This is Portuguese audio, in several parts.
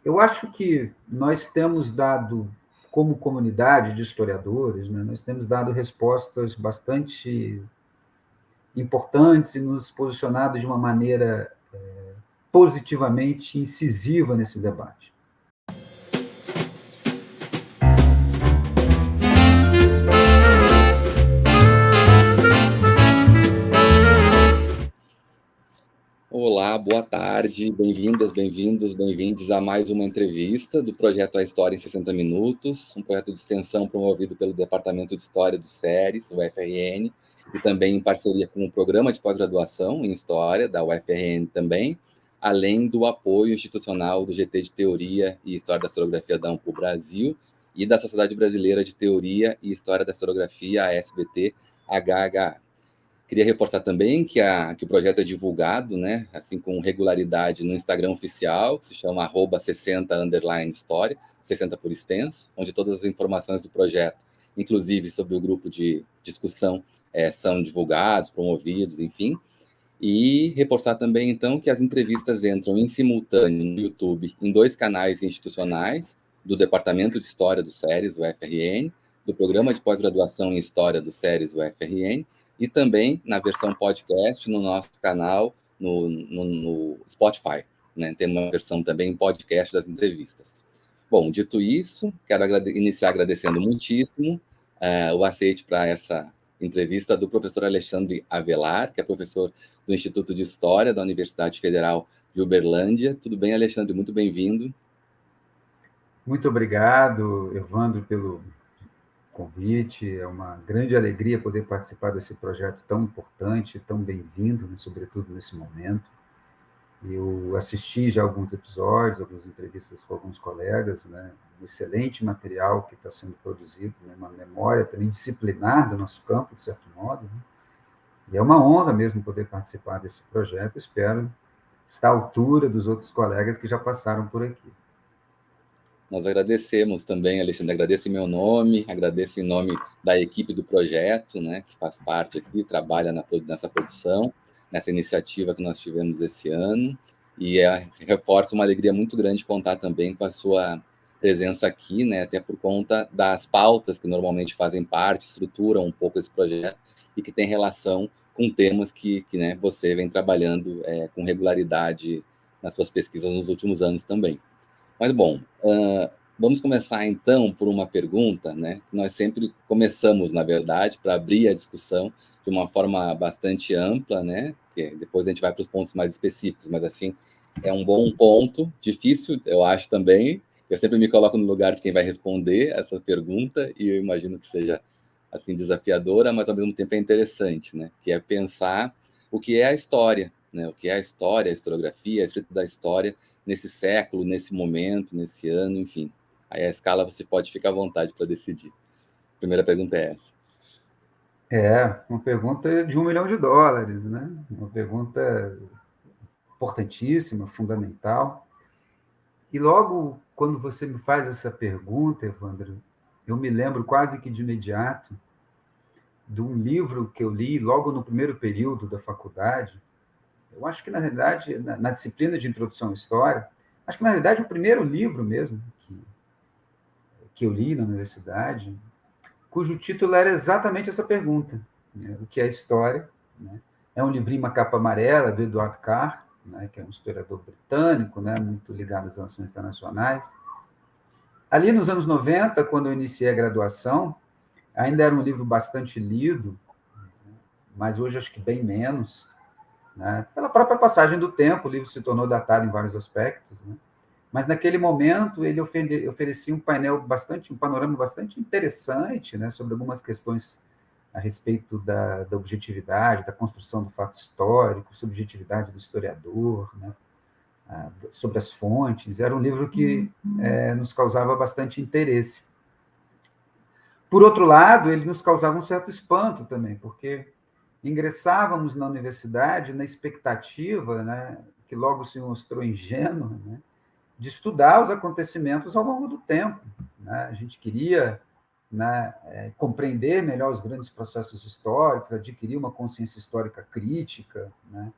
Eu acho que nós temos dado, como comunidade de historiadores, né, nós temos dado respostas bastante importantes e nos posicionado de uma maneira positivamente incisiva nesse debate. Olá, boa tarde, bem-vindas, bem-vindos, bem-vindos a mais uma entrevista do projeto A História em 60 Minutos, um projeto de extensão promovido pelo Departamento de História do SERES, UFRN, e também em parceria com o Programa de Pós-Graduação em História, da UFRN também, além do apoio institucional do GT de Teoria e História da Historiografia da AMPU Brasil e da Sociedade Brasileira de Teoria e História da Historiografia, a SBT-HH. Queria reforçar também que o projeto é divulgado, né, assim, com regularidade no Instagram oficial, que se chama @60_história, 60 por extenso, onde todas as informações do projeto, inclusive sobre o grupo de discussão, são divulgados, promovidos, enfim. E reforçar também, então, que as entrevistas entram em simultâneo no YouTube em 2 canais institucionais, do Departamento de História do SERES, UFRN, do Programa de Pós-Graduação em História do SERES, UFRN, e também na versão podcast no nosso canal no Spotify, né? Tem uma versão também em podcast das entrevistas. Bom, dito isso, quero iniciar agradecendo muitíssimo o aceite para essa entrevista do professor Alexandre Avelar, que é professor do Instituto de História da Universidade Federal de Uberlândia. Tudo bem, Alexandre? Muito bem-vindo. Muito obrigado, Evandro, pelo convite. É uma grande alegria poder participar desse projeto tão importante, tão bem-vindo, né, sobretudo nesse momento. Eu assisti já alguns episódios, algumas entrevistas com alguns colegas, né, um excelente material que está sendo produzido, né, uma memória também disciplinar do nosso campo, de certo modo, né, e é uma honra mesmo poder participar desse projeto. Espero estar à altura dos outros colegas que já passaram por aqui. Nós agradecemos também, Alexandre, agradeço em meu nome, agradeço em nome da equipe do projeto, né, que faz parte aqui, trabalha nessa produção, nessa iniciativa que nós tivemos esse ano, e reforço uma alegria muito grande contar também com a sua presença aqui, né, até por conta das pautas que normalmente fazem parte, estruturam um pouco esse projeto, e que tem relação com temas que né, você vem trabalhando com regularidade nas suas pesquisas nos últimos anos também. Mas, bom, vamos começar, então, por uma pergunta, né, que nós sempre começamos, na verdade, para abrir a discussão de uma forma bastante ampla, né, que depois a gente vai para os pontos mais específicos, mas, assim, é um bom ponto, difícil, eu acho também. Eu sempre me coloco no lugar de quem vai responder essa pergunta, e eu imagino que seja, assim, desafiadora, mas, ao mesmo tempo, é interessante, né, que é pensar o que é a história, né, o que é a história, a historiografia, a escrita da história, nesse século, nesse momento, nesse ano, enfim. Aí a escala você pode ficar à vontade para decidir. A primeira pergunta é essa. Uma pergunta de $1 milhão, né? Uma pergunta importantíssima, fundamental. E logo quando você me faz essa pergunta, Evandro, eu me lembro quase que de imediato de um livro que eu li logo no primeiro período da faculdade. Eu acho que, na realidade, na disciplina de Introdução à História, acho que, na realidade, o primeiro livro mesmo que eu li na universidade, cujo título era exatamente essa pergunta, né? O que é história? Né? É um livrinho, uma capa amarela, do Edward Carr, né, que é um historiador britânico, né, muito ligado às relações internacionais. Ali nos anos 90, quando eu iniciei a graduação, ainda era um livro bastante lido, mas hoje acho que bem menos, né? Pela própria passagem do tempo, o livro se tornou datado em vários aspectos, né? Mas naquele momento ele oferecia um panorama bastante interessante, né, sobre algumas questões a respeito da objetividade, da construção do fato histórico, subjetividade do historiador, né, sobre as fontes. Era um livro que nos causava bastante interesse. Por outro lado, ele nos causava um certo espanto também, porque ingressávamos na universidade na expectativa, né, que logo se mostrou ingênua, né, de estudar os acontecimentos ao longo do tempo. Né? A gente queria, né, compreender melhor os grandes processos históricos, adquirir uma consciência histórica crítica, né?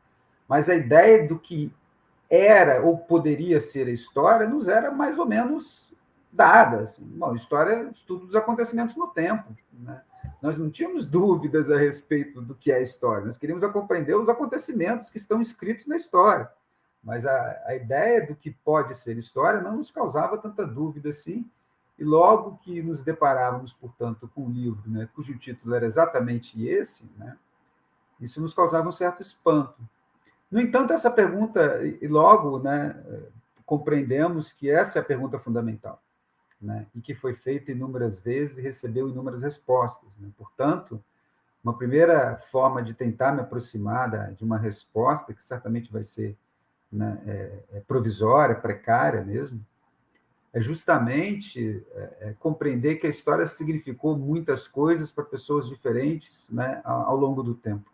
Mas a ideia do que era ou poderia ser a história nos era mais ou menos dada. Assim. Bom, história é estudo dos acontecimentos no tempo. Né? Nós não tínhamos dúvidas a respeito do que é a história, nós queríamos compreender os acontecimentos que estão escritos na história. Mas a ideia do que pode ser história não nos causava tanta dúvida assim, e logo que nos deparávamos, portanto, com um livro, né, cujo título era exatamente esse, né, isso nos causava um certo espanto. No entanto, essa pergunta, e logo, né, compreendemos que essa é a pergunta fundamental, né, e que foi feita inúmeras vezes e recebeu inúmeras respostas. Né? Portanto, uma primeira forma de tentar me aproximar de uma resposta, que certamente vai ser, né, provisória, precária mesmo, é justamente compreender que a história significou muitas coisas para pessoas diferentes, né, ao longo do tempo.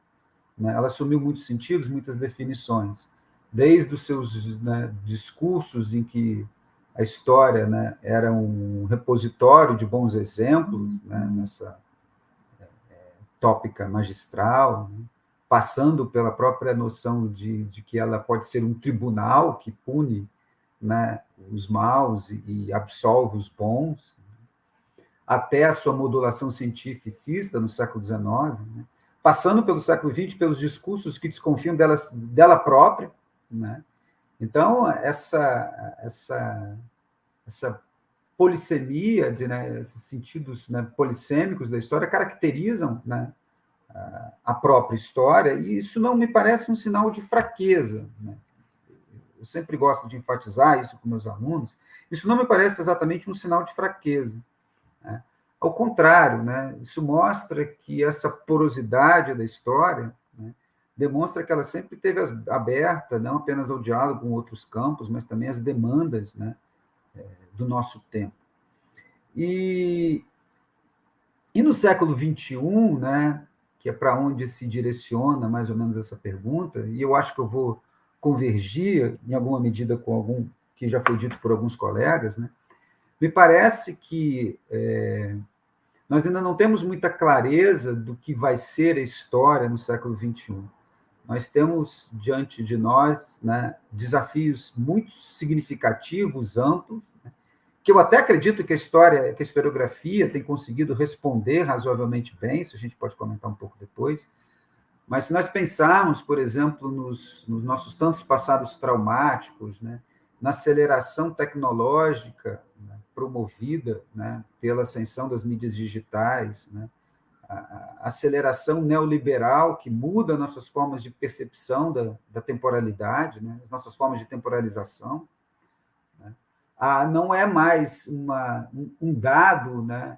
Né? Ela assumiu muitos sentidos, muitas definições, desde os seus, né, discursos em que a história, né, era um repositório de bons exemplos, né, nessa tópica magistral, né, passando pela própria noção de que ela pode ser um tribunal que pune, né, os maus e absolve os bons, até a sua modulação cientificista no século XIX, né, passando pelo século XX, pelos discursos que desconfiam dela própria. Né? Então, essa polissemia, né, esses sentidos, né, polissêmicos da história caracterizam, né, a própria história, e isso não me parece um sinal de fraqueza. Né? Eu sempre gosto de enfatizar isso com meus alunos, isso não me parece exatamente um sinal de fraqueza. Né? Ao contrário, né, isso mostra que essa porosidade da história, né, demonstra que ela sempre esteve aberta, não apenas ao diálogo com outros campos, mas também às demandas, né, do nosso tempo. E no século XXI, né, que é para onde se direciona mais ou menos essa pergunta, e eu acho que eu vou convergir, em alguma medida, com algum que já foi dito por alguns colegas, né, me parece que nós ainda não temos muita clareza do que vai ser a história no século XXI. Nós temos diante de nós, né, desafios muito significativos, amplos, né, que eu até acredito que a historiografia tem conseguido responder razoavelmente bem, isso a gente pode comentar um pouco depois, mas se nós pensarmos, por exemplo, nos nossos tantos passados traumáticos, né, na aceleração tecnológica, né, promovida, né, pela ascensão das mídias digitais, né, a aceleração neoliberal que muda nossas formas de percepção da temporalidade, né, as nossas formas de temporalização, né, não é mais um dado, né,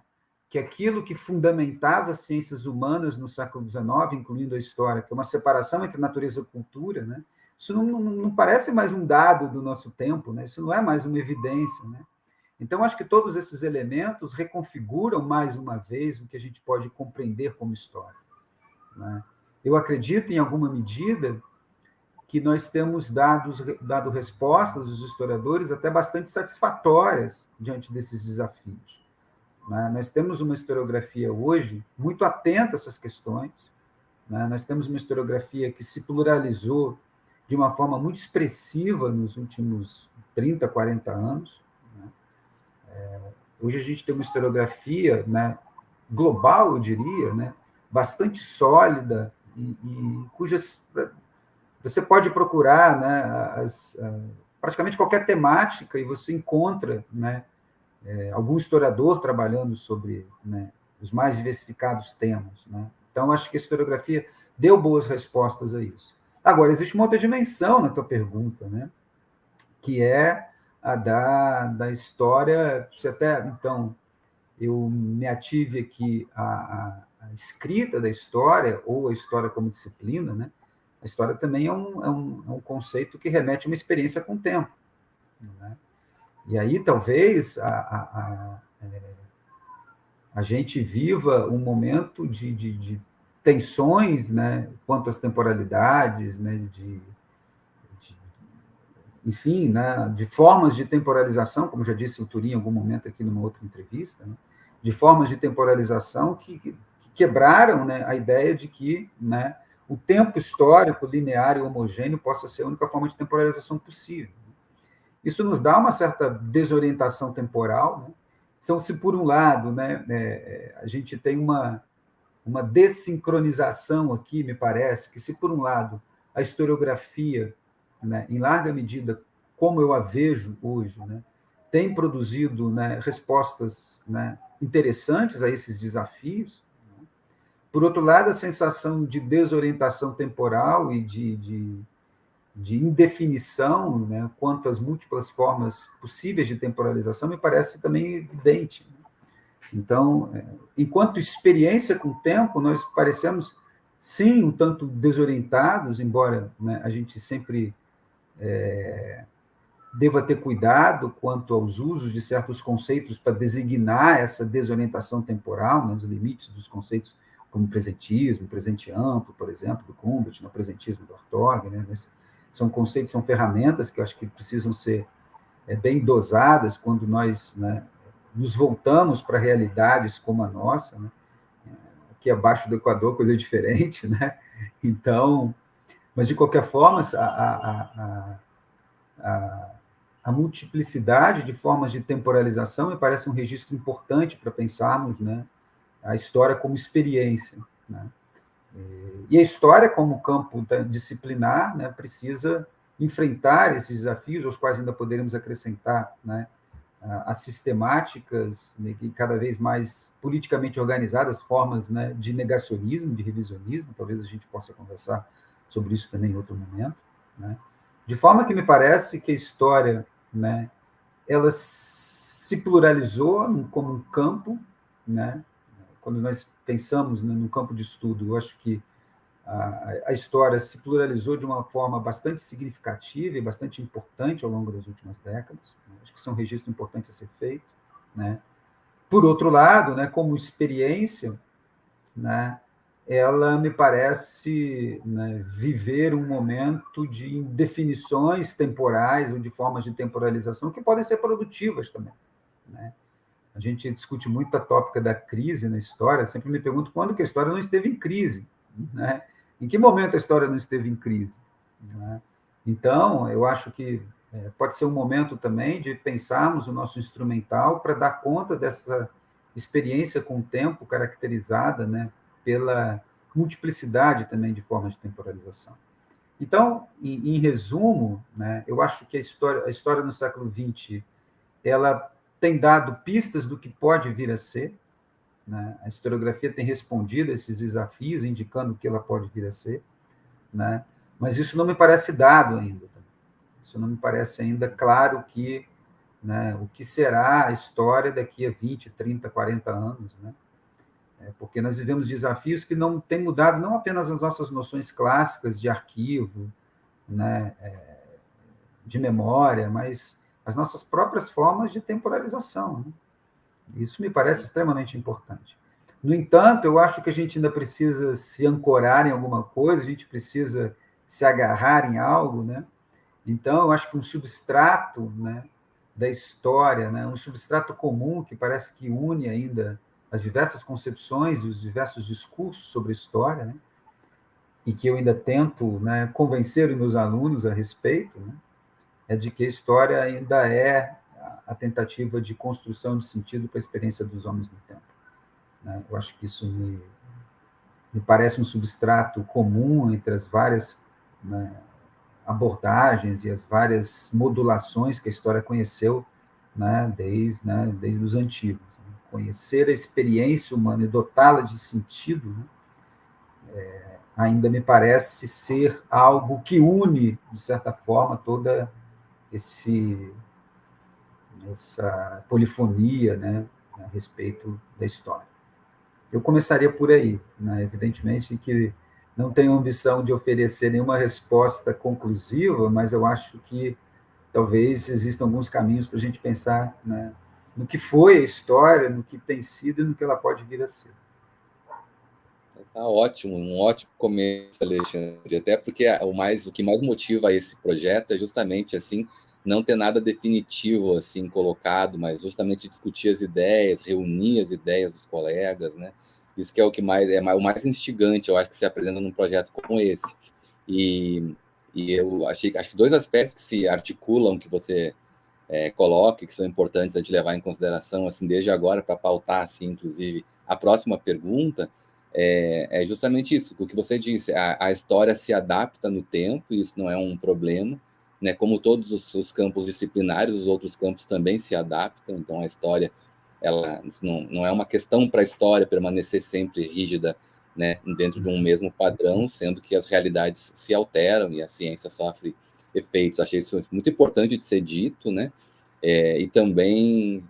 que aquilo que fundamentava as ciências humanas no século XIX, incluindo a história, que é uma separação entre natureza e cultura, né, isso não parece mais um dado do nosso tempo, né, isso não é mais uma evidência. Né. Então, acho que todos esses elementos reconfiguram, mais uma vez, o que a gente pode compreender como história. Né. Eu acredito, em alguma medida, que nós temos dado respostas, os historiadores, até bastante satisfatórias diante desses desafios. Né? Nós temos uma historiografia hoje muito atenta a essas questões, né? Nós temos uma historiografia que se pluralizou de uma forma muito expressiva nos últimos 30, 40 anos. Né? Hoje a gente tem uma historiografia, né, global, eu diria, né, bastante sólida e cujas você pode procurar, né, praticamente qualquer temática e você encontra, né, algum historiador trabalhando sobre, né, os mais diversificados temas. Né? Então, acho que a historiografia deu boas respostas a isso. Agora, existe uma outra dimensão na tua pergunta, né, que é a da história. Se até, então, eu me ative aqui a escrita da história, ou a história como disciplina, né? A história também é um conceito que remete a uma experiência com o tempo. Né? E aí, talvez, a gente viva um momento de tensões, né, quanto às temporalidades, né, enfim, né, de formas de temporalização, como já disse o Turim em algum momento aqui numa outra entrevista, né, de formas de temporalização que quebraram, né, a ideia de que, né, o tempo histórico, linear e homogêneo possa ser a única forma de temporalização possível. Isso nos dá uma certa desorientação temporal, né? Então, se por um lado, né, a gente tem uma dessincronização aqui, me parece, que se por um lado a historiografia, né, em larga medida, como eu a vejo hoje, né, tem produzido, né, respostas, né, interessantes a esses desafios, né? Por outro lado, a sensação de desorientação temporal e de indefinição, né, quanto às múltiplas formas possíveis de temporalização me parece também evidente. Então, enquanto experiência com o tempo, nós parecemos, sim, um tanto desorientados, embora, né, a gente sempre deva ter cuidado quanto aos usos de certos conceitos para designar essa desorientação temporal, né, os limites dos conceitos como presentismo, presente amplo, por exemplo, do Kumbert, no presentismo do Hartog, né, são conceitos, são ferramentas que eu acho que precisam ser bem dosadas quando nós, né, nos voltamos para realidades como a nossa, né? Aqui abaixo do Equador, coisa diferente, né? Então, mas de qualquer forma, a multiplicidade de formas de temporalização me parece um registro importante para pensarmos, né, a história como experiência, né? E a história, como campo disciplinar, né, precisa enfrentar esses desafios, aos quais ainda poderemos acrescentar, né, as sistemáticas, né, e cada vez mais politicamente organizadas formas, né, de negacionismo, de revisionismo. Talvez a gente possa conversar sobre isso também em outro momento, né? De forma que me parece que a história, né, ela se pluralizou como um campo, né? Quando nós pensamos, né, no campo de estudo, eu acho que a história se pluralizou de uma forma bastante significativa e bastante importante ao longo das últimas décadas. Acho que isso é um registro importante a ser feito, né? Por outro lado, né, como experiência, né, ela me parece, né, viver um momento de indefinições temporais ou de formas de temporalização que podem ser produtivas também, né? A gente discute muito a tópica da crise na história, sempre me pergunto quando que a história não esteve em crise, né? Em que momento a história não esteve em crise, né? Então, eu acho que pode ser um momento também de pensarmos o nosso instrumental para dar conta dessa experiência com o tempo caracterizada, né, pela multiplicidade também de formas de temporalização. Então, em resumo, né, eu acho que a história no século XX ela tem dado pistas do que pode vir a ser, né? A historiografia tem respondido a esses desafios, indicando o que ela pode vir a ser, né? Mas isso não me parece dado ainda. Isso não me parece ainda claro que, né, o que será a história daqui a 20, 30, 40 anos, né? Porque nós vivemos desafios que não têm mudado não apenas as nossas noções clássicas de arquivo, né, de memória, mas as nossas próprias formas de temporalização, né? Isso me parece extremamente importante. No entanto, eu acho que a gente ainda precisa se ancorar em alguma coisa, a gente precisa se agarrar em algo, né? Então, eu acho que um substrato, né, da história, né, um substrato comum que parece que une ainda as diversas concepções e os diversos discursos sobre a história, né, e que eu ainda tento, né, convencer os meus alunos a respeito, né, é de que a história ainda é a tentativa de construção de sentido para a experiência dos homens no tempo, né? Eu acho que isso me parece um substrato comum entre as várias, né, abordagens e as várias modulações que a história conheceu, né, desde os antigos. Né? Conhecer a experiência humana e dotá-la de sentido, né, ainda me parece ser algo que une, de certa forma, toda essa polifonia, né, a respeito da história. Eu começaria por aí, né? Evidentemente que não tenho ambição de oferecer nenhuma resposta conclusiva, mas eu acho que talvez existam alguns caminhos para a gente pensar, né, no que foi a história, no que tem sido e no que ela pode vir a ser. Tá ótimo, um ótimo começo, Alexandre. Até porque o que mais motiva esse projeto é justamente assim não ter nada definitivo assim colocado, mas justamente discutir as ideias, reunir as ideias dos colegas, né? Isso que é o que o mais instigante, eu acho, que se apresenta num projeto como esse. E eu acho que dois aspectos que se articulam, que você coloque, que são importantes a gente levar em consideração, assim, desde agora, para pautar, assim, inclusive, a próxima pergunta, é justamente isso, o que você disse, a história se adapta no tempo, e isso não é um problema, né? Como todos os campos disciplinares, os outros campos também se adaptam, então a história, ela não é uma questão para a história permanecer sempre rígida, né, dentro de um mesmo padrão, sendo que as realidades se alteram e a ciência sofre efeitos. Achei isso muito importante de ser dito, né? E também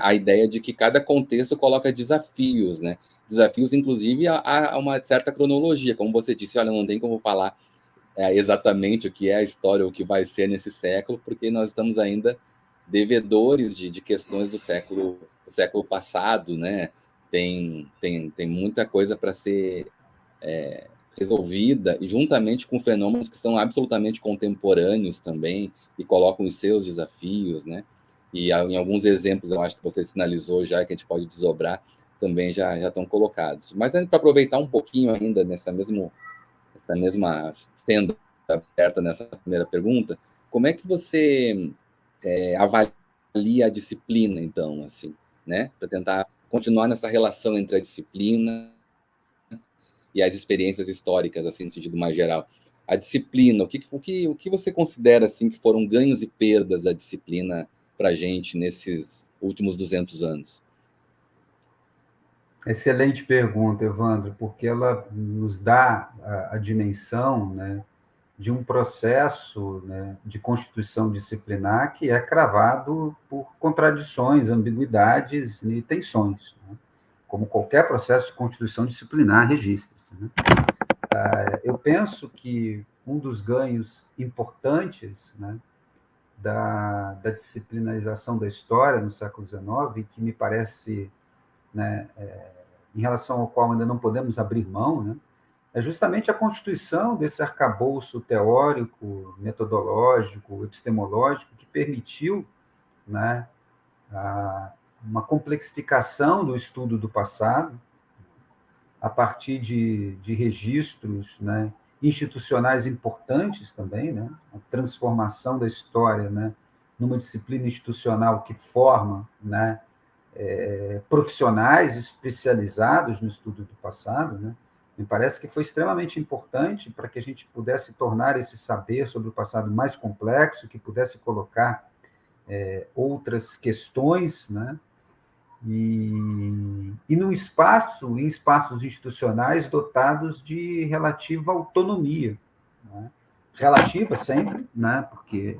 a ideia de que cada contexto coloca desafios, né? Desafios, inclusive, a uma certa cronologia. Como você disse, olha, não tem como falar exatamente o que é a história, o que vai ser nesse século, porque nós estamos ainda devedores de questões do século passado, né? Tem muita coisa para ser resolvida, e juntamente com fenômenos que são absolutamente contemporâneos também, e colocam os seus desafios, né? E em alguns exemplos, eu acho que você sinalizou já, que a gente pode desdobrar, também já estão colocados. Mas para aproveitar um pouquinho ainda essa mesma senda aberta nessa primeira pergunta, como é que você avalia a disciplina, então, assim, né? Para tentar continuar nessa relação entre a disciplina e as experiências históricas, assim, no sentido mais geral. A disciplina, o que você considera, assim, que foram ganhos e perdas da disciplina para a gente nesses últimos 200 anos? Excelente pergunta, Evandro, porque ela nos dá a dimensão, né, de um processo, né, de constituição disciplinar que é cravado por contradições, ambiguidades e tensões, né, como qualquer processo de constituição disciplinar registra-se, né? Eu penso que um dos ganhos importantes, né, da disciplinarização da história no século XIX, que me parece, né, em relação ao qual ainda não podemos abrir mão, né, é justamente a constituição desse arcabouço teórico, metodológico, epistemológico, que permitiu, né, uma complexificação do estudo do passado, a partir de registros, né, institucionais importantes também, né, a transformação da história, né, numa disciplina institucional que forma, né, profissionais especializados no estudo do passado, né, me parece que foi extremamente importante para que a gente pudesse tornar esse saber sobre o passado mais complexo, que pudesse colocar outras questões, né, e no espaço, em espaços institucionais dotados de relativa autonomia, né? Relativa sempre, né? Porque,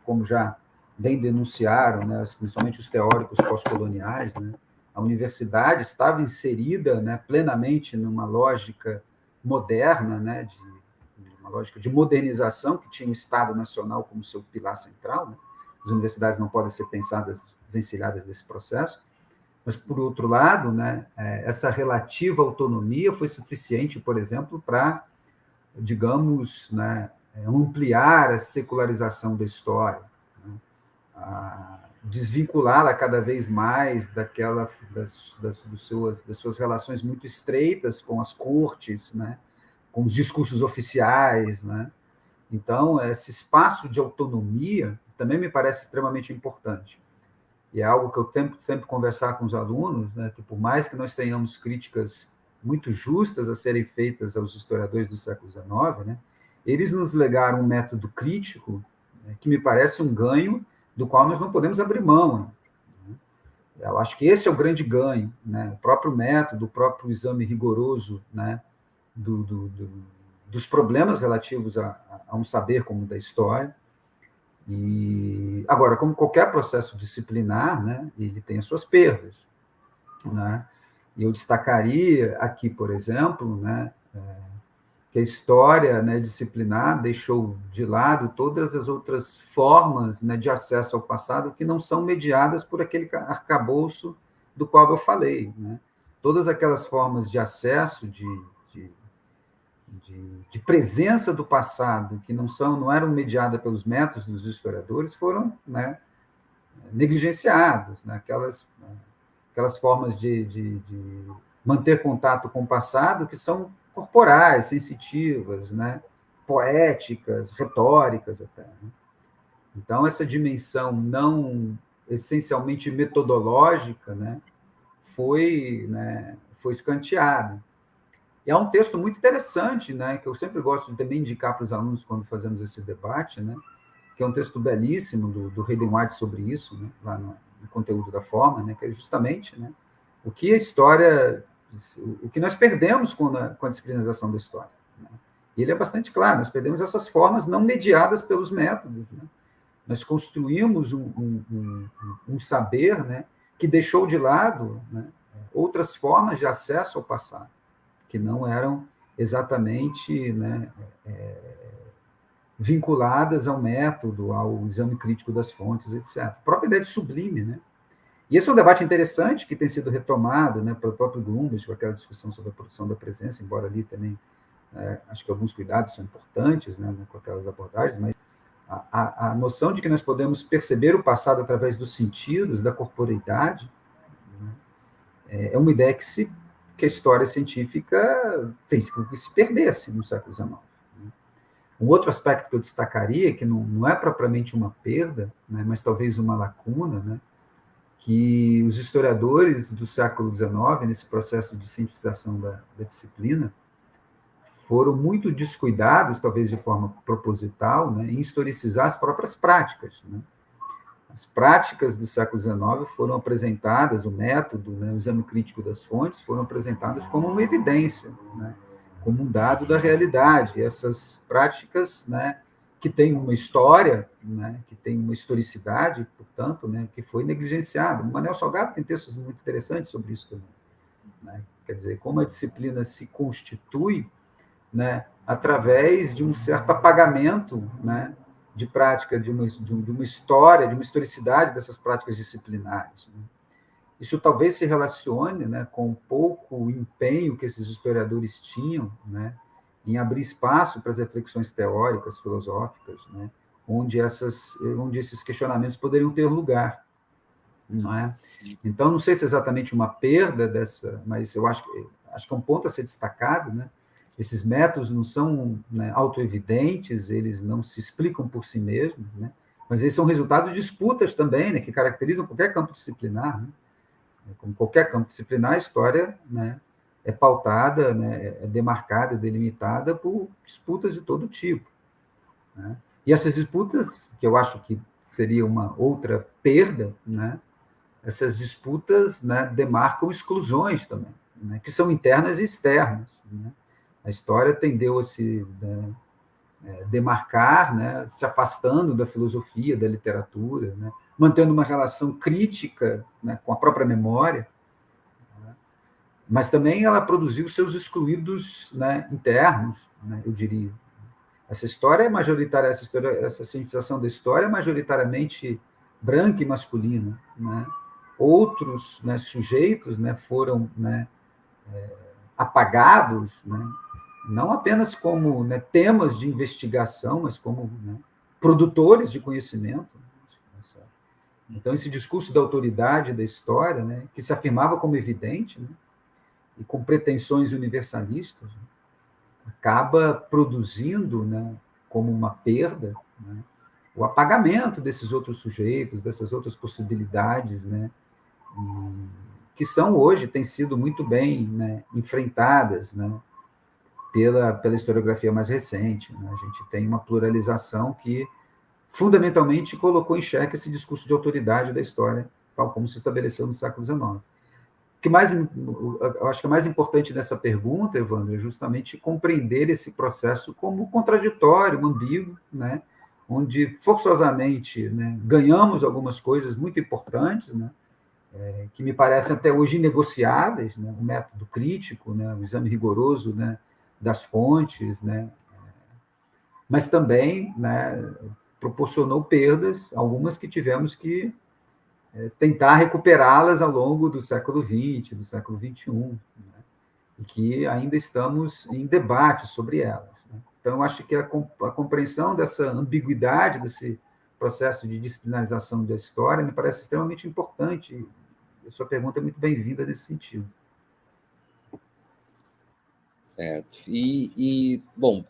como já bem denunciaram, né, principalmente os teóricos pós-coloniais, né, a universidade estava inserida, né, plenamente numa lógica moderna, né, de uma lógica de modernização que tinha o Estado Nacional como seu pilar central, né? As universidades não podem ser pensadas desvencilhadas desse processo. Mas, por outro lado, né, essa relativa autonomia foi suficiente, por exemplo, para, digamos, né, ampliar a secularização da história, né, desvinculá-la cada vez mais das suas relações muito estreitas com as cortes, né, com os discursos oficiais. Né? Então, esse espaço de autonomia também me parece extremamente importante. E é algo que eu tento sempre conversar com os alunos, né, que por mais que nós tenhamos críticas muito justas a serem feitas aos historiadores do século XIX, né, eles nos legaram um método crítico, né, que me parece um ganho do qual nós não podemos abrir mão. Né? Eu acho que esse é o grande ganho, né, o próprio método, o próprio exame rigoroso, né, dos problemas relativos a um saber como o da história. E agora, como qualquer processo disciplinar, né, ele tem as suas perdas, né? E eu destacaria aqui, por exemplo, né, que a história, né, disciplinar deixou de lado todas as outras formas, né, de acesso ao passado que não são mediadas por aquele arcabouço do qual eu falei, né? Todas aquelas formas de acesso, de presença do passado que não eram mediadas pelos métodos dos historiadores foram, né, negligenciados, né, aquelas formas manter contato com o passado, que são corporais, sensitivas, né? Poéticas, retóricas até. Né? Então, essa dimensão não essencialmente metodológica, né, foi escanteada. E há um texto muito interessante, né, que eu sempre gosto de também indicar para os alunos quando fazemos esse debate, né, que é um texto belíssimo do Hayden White sobre isso, né, lá no conteúdo da forma, né, que é justamente, né, o que a história, o que nós perdemos com a disciplinização da história. Né? E ele é bastante claro, nós perdemos essas formas não mediadas pelos métodos, né? Nós construímos um saber, né, que deixou de lado, né, outras formas de acesso ao passado, que não eram exatamente, né, vinculadas ao método, ao exame crítico das fontes, etc. A própria ideia de sublime, né? E esse é um debate interessante que tem sido retomado, né, pelo próprio Glumas, com aquela discussão sobre a produção da presença, embora ali também acho que alguns cuidados são importantes, né, com aquelas abordagens, mas a noção de que nós podemos perceber o passado através dos sentidos, da corporeidade, né, é uma ideia que a história científica fez com que se perdesse no século XIX. Né. Um outro aspecto que eu destacaria, que não é propriamente uma perda, né, mas talvez uma lacuna, né, que os historiadores do século XIX, nesse processo de cientificação da disciplina, foram muito descuidados, talvez de forma proposital, né, em historicizar as próprias práticas. Né. As práticas do século XIX foram apresentadas, o método, né, o exame crítico das fontes, foram apresentadas como uma evidência, né, como um dado da realidade. Essas práticas, né, que têm uma história, né, que têm uma historicidade, portanto, né, que foi negligenciada. O Manuel Salgado tem textos muito interessantes sobre isso também. Né. Quer dizer, como a disciplina se constitui, né, através de um certo apagamento, né, de prática, de uma história, de uma historicidade dessas práticas disciplinares. Né. Isso talvez se relacione, né, com o pouco empenho que esses historiadores tinham, né, em abrir espaço para as reflexões teóricas, filosóficas, né, onde esses questionamentos poderiam ter lugar. Não é? Então, não sei se é exatamente uma perda dessa, mas eu acho que é um ponto a ser destacado, né? Esses métodos não são, né, autoevidentes, eles não se explicam por si mesmos, né? Mas eles são resultado de disputas também, né, que caracterizam qualquer campo disciplinar. Né? Como qualquer campo disciplinar, a história, né, é pautada, né, é demarcada, delimitada por disputas de todo tipo. Né? E essas disputas, que eu acho que seria uma outra perda, né, essas disputas, né, demarcam exclusões também, né, que são internas e externas. Né? A história tendeu a se, né, demarcar, né, se afastando da filosofia, da literatura, né, mantendo uma relação crítica, né, com a própria memória, né, mas também ela produziu seus excluídos, né, internos, né, eu diria. Essa história é majoritária, essa cientificação da história é majoritariamente branca e masculina, né? Outros, né, sujeitos, né, foram, né, apagados, né, não apenas como, né, temas de investigação, mas como, né, produtores de conhecimento. Então, esse discurso da autoridade da história, né, que se afirmava como evidente, né, e com pretensões universalistas, né, acaba produzindo, né, como uma perda, né, o apagamento desses outros sujeitos, dessas outras possibilidades, né, que são hoje, têm sido muito bem, né, enfrentadas, né, pela historiografia mais recente. Né? A gente tem uma pluralização que, fundamentalmente, colocou em xeque esse discurso de autoridade da história, tal como se estabeleceu no século XIX. Eu acho que o mais importante nessa pergunta, Evandro, é justamente compreender esse processo como contraditório, ambíguo, né? Onde forçosamente, né, ganhamos algumas coisas muito importantes, né, que me parecem até hoje inegociáveis, né, o método crítico, né, o exame rigoroso, né, das fontes, né, mas também, né, proporcionou perdas, algumas que tivemos que tentar recuperá-las ao longo do século XX, do século XXI, né, e que ainda estamos em debate sobre elas. Né. Então, eu acho que a compreensão dessa ambiguidade, desse processo de disciplinarização da história, me parece extremamente importante. A sua pergunta é muito bem-vinda nesse sentido. Certo. Bom,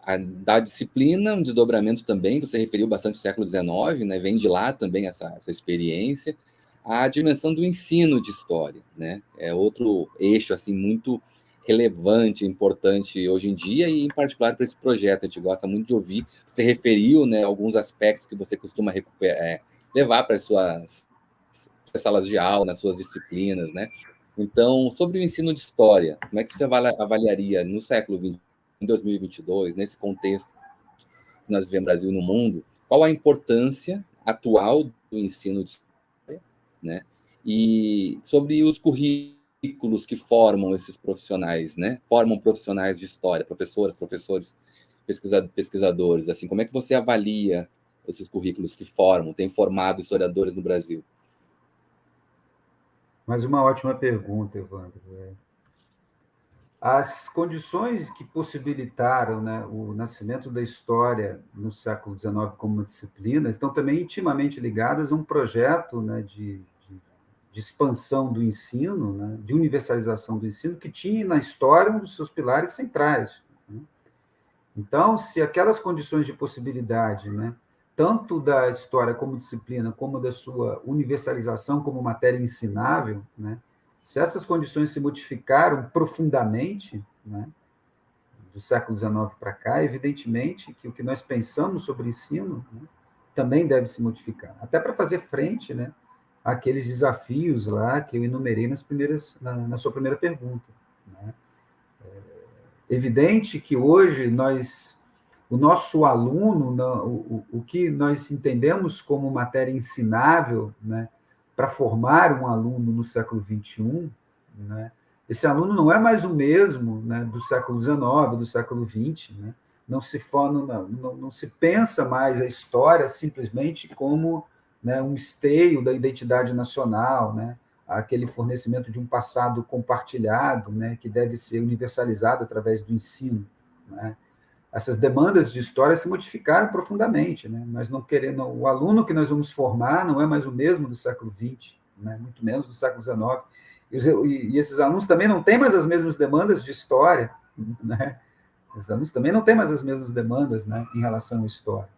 da disciplina, um desdobramento também, você referiu bastante o século XIX, né? Vem de lá também essa experiência. A dimensão do ensino de história, né? É outro eixo assim muito relevante, importante hoje em dia e em particular para esse projeto. A gente gosta muito de ouvir. Você referiu, né, alguns aspectos que você costuma levar para as suas salas de aula, nas suas disciplinas, né? Então, sobre o ensino de história, como é que você avaliaria no século XX, em 2022, nesse contexto que nós vivemos no Brasil e no mundo, qual a importância atual do ensino de história, né? E sobre os currículos que formam esses profissionais, né? Formam profissionais de história, professoras, professores, pesquisadores, assim, como é que você avalia esses currículos que formam, têm formado historiadores no Brasil? Mas uma ótima pergunta, Evandro. As condições que possibilitaram, né, o nascimento da história no século XIX como uma disciplina estão também intimamente ligadas a um projeto, né, de expansão do ensino, né, de universalização do ensino, que tinha na história um dos seus pilares centrais, né? Então, se aquelas condições de possibilidade, né, tanto da história como disciplina, como da sua universalização como matéria ensinável, né, se essas condições se modificaram profundamente, né, do século XIX para cá, evidentemente que o que nós pensamos sobre ensino, né, também deve se modificar, até para fazer frente, né, àqueles desafios lá que eu enumerei na sua primeira pergunta, né? Evidente que hoje o nosso aluno, o que nós entendemos como matéria ensinável, né, para formar um aluno no século XXI, né, esse aluno não é mais o mesmo, né, do século XIX, do século XX, né, não se pensa mais a história simplesmente como, né, um esteio da identidade nacional, né, aquele fornecimento de um passado compartilhado, né, que deve ser universalizado através do ensino, né? Essas demandas de história se modificaram profundamente, né? Nós não queremos, o aluno que nós vamos formar não é mais o mesmo do século XX, né? Muito menos do século XIX. E esses alunos também não têm mais as mesmas demandas de história, né? Esses alunos também não têm mais as mesmas demandas, né, em relação à história.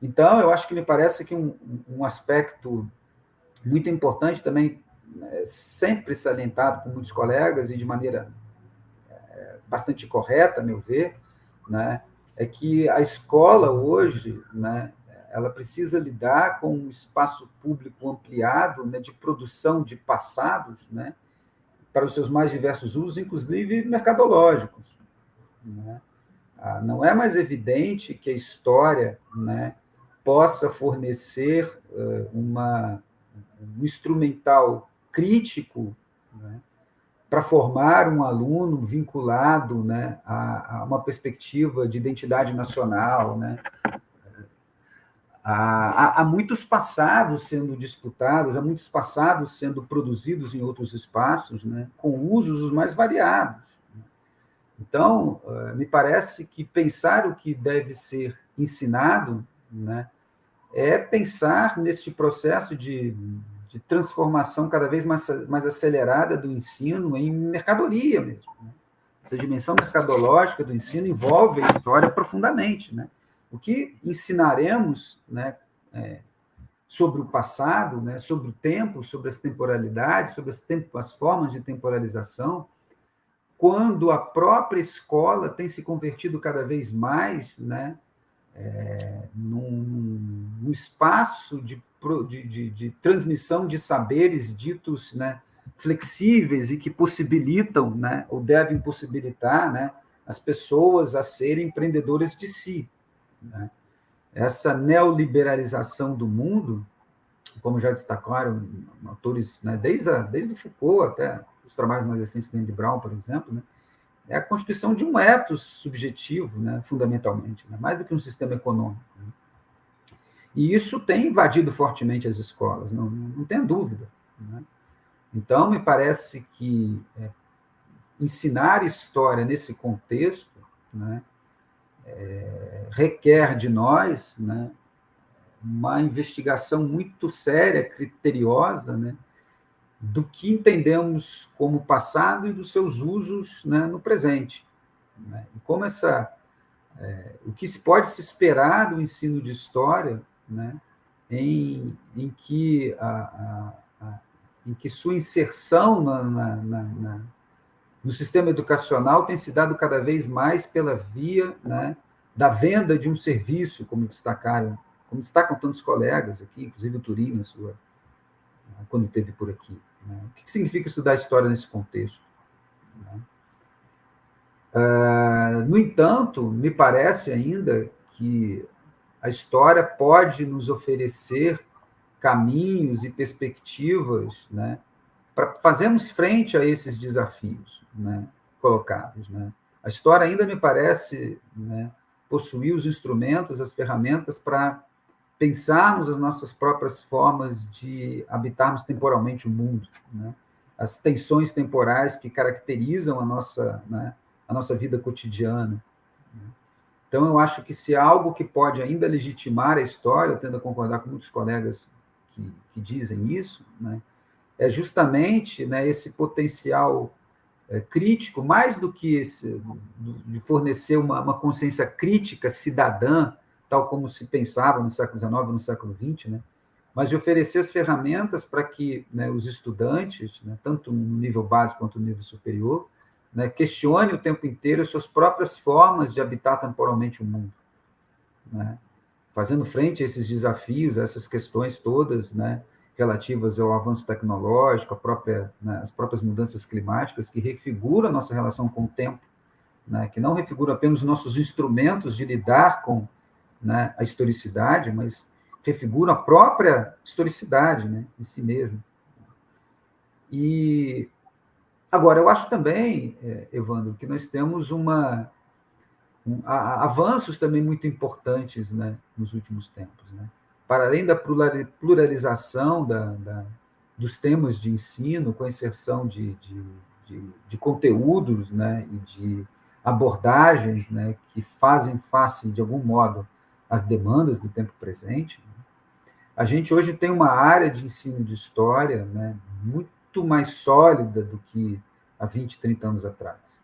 Então, eu acho que me parece que um aspecto muito importante também, sempre salientado por muitos colegas e de maneira bastante correta, a meu ver, né, é que a escola hoje, né, ela precisa lidar com um espaço público ampliado, né, de produção de passados, né, para os seus mais diversos usos, inclusive mercadológicos, né? Não é mais evidente que a história, né, possa fornecer um instrumental crítico, né, para formar um aluno vinculado, né, a uma perspectiva de identidade nacional, né? Há muitos passados sendo disputados, há muitos passados sendo produzidos em outros espaços, né, com usos os mais variados. Então, me parece que pensar o que deve ser ensinado, né, é pensar neste processo de transformação cada vez mais acelerada do ensino em mercadoria mesmo, né? Essa dimensão mercadológica do ensino envolve a história profundamente, né? O que ensinaremos, né, sobre o passado, né, sobre o tempo, sobre as temporalidades, sobre as formas de temporalização, quando a própria escola tem se convertido cada vez mais, né, num espaço de transmissão de saberes ditos, né, flexíveis e que possibilitam, né, ou devem possibilitar, né, as pessoas a serem empreendedoras de si, né? Essa neoliberalização do mundo, como já destacaram autores, né, desde Foucault até os trabalhos mais recentes do Andy Brown, por exemplo, né, é a constituição de um ethos subjetivo, né, fundamentalmente, né, mais do que um sistema econômico, né? E isso tem invadido fortemente as escolas, não tem dúvida, né? Então, me parece que ensinar história nesse contexto, né, requer de nós, né, uma investigação muito séria, criteriosa, né, do que entendemos como passado e dos seus usos, né, no presente. né? E como o que pode se esperar do ensino de história, né? em que em que sua inserção no sistema educacional tem se dado cada vez mais pela via, né, da venda de um serviço, como destacam tantos colegas aqui, inclusive o Turim, quando esteve por aqui. Né? O que significa estudar história nesse contexto? Né? No entanto, me parece ainda que a história pode nos oferecer caminhos e perspectivas, né, para fazermos frente a esses desafios, né, colocados. Né? A história ainda me parece, né, possuir os instrumentos, as ferramentas para pensarmos as nossas próprias formas de habitarmos temporalmente o mundo, né? As tensões temporais que caracterizam né, a nossa vida cotidiana. Então, eu acho que se há algo que pode ainda legitimar a história, eu tendo a concordar com muitos colegas que dizem isso, né, é justamente, né, esse potencial crítico, mais do que de fornecer uma consciência crítica cidadã, tal como se pensava no século XIX, no século XX, né, mas de oferecer as ferramentas para que, né, os estudantes, né, tanto no nível básico quanto no nível superior, né, questionem o tempo inteiro as suas próprias formas de habitar temporalmente o mundo, né, fazendo frente a esses desafios, a essas questões todas, né, relativas ao avanço tecnológico, né, as próprias mudanças climáticas, que refiguram a nossa relação com o tempo, né, que não refiguram apenas os nossos instrumentos de lidar com, né, a historicidade, mas refiguram a própria historicidade, né, em si mesmo. E, agora, eu acho também, Evandro, que nós temos avanços também muito importantes, né, nos últimos tempos. Né? Para além da pluralização dos temas de ensino, com a inserção de conteúdos, né, e de abordagens, né, que fazem face, de algum modo, às demandas do tempo presente, né? A gente hoje tem uma área de ensino de história, né, muito mais sólida do que há 20, 30 anos atrás.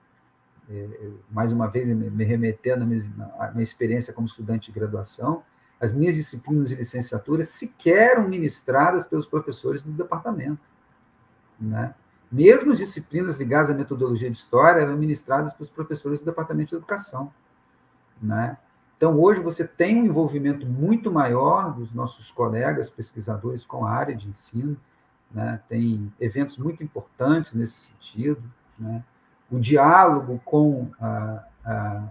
Mais uma vez, me remetendo à minha experiência como estudante de graduação, as minhas disciplinas de licenciatura sequer eram ministradas pelos professores do departamento, né? Mesmo as disciplinas ligadas à metodologia de história eram ministradas pelos professores do departamento de educação, né? Então, hoje, você tem um envolvimento muito maior dos nossos colegas pesquisadores com a área de ensino, né? Tem eventos muito importantes nesse sentido, né? O diálogo com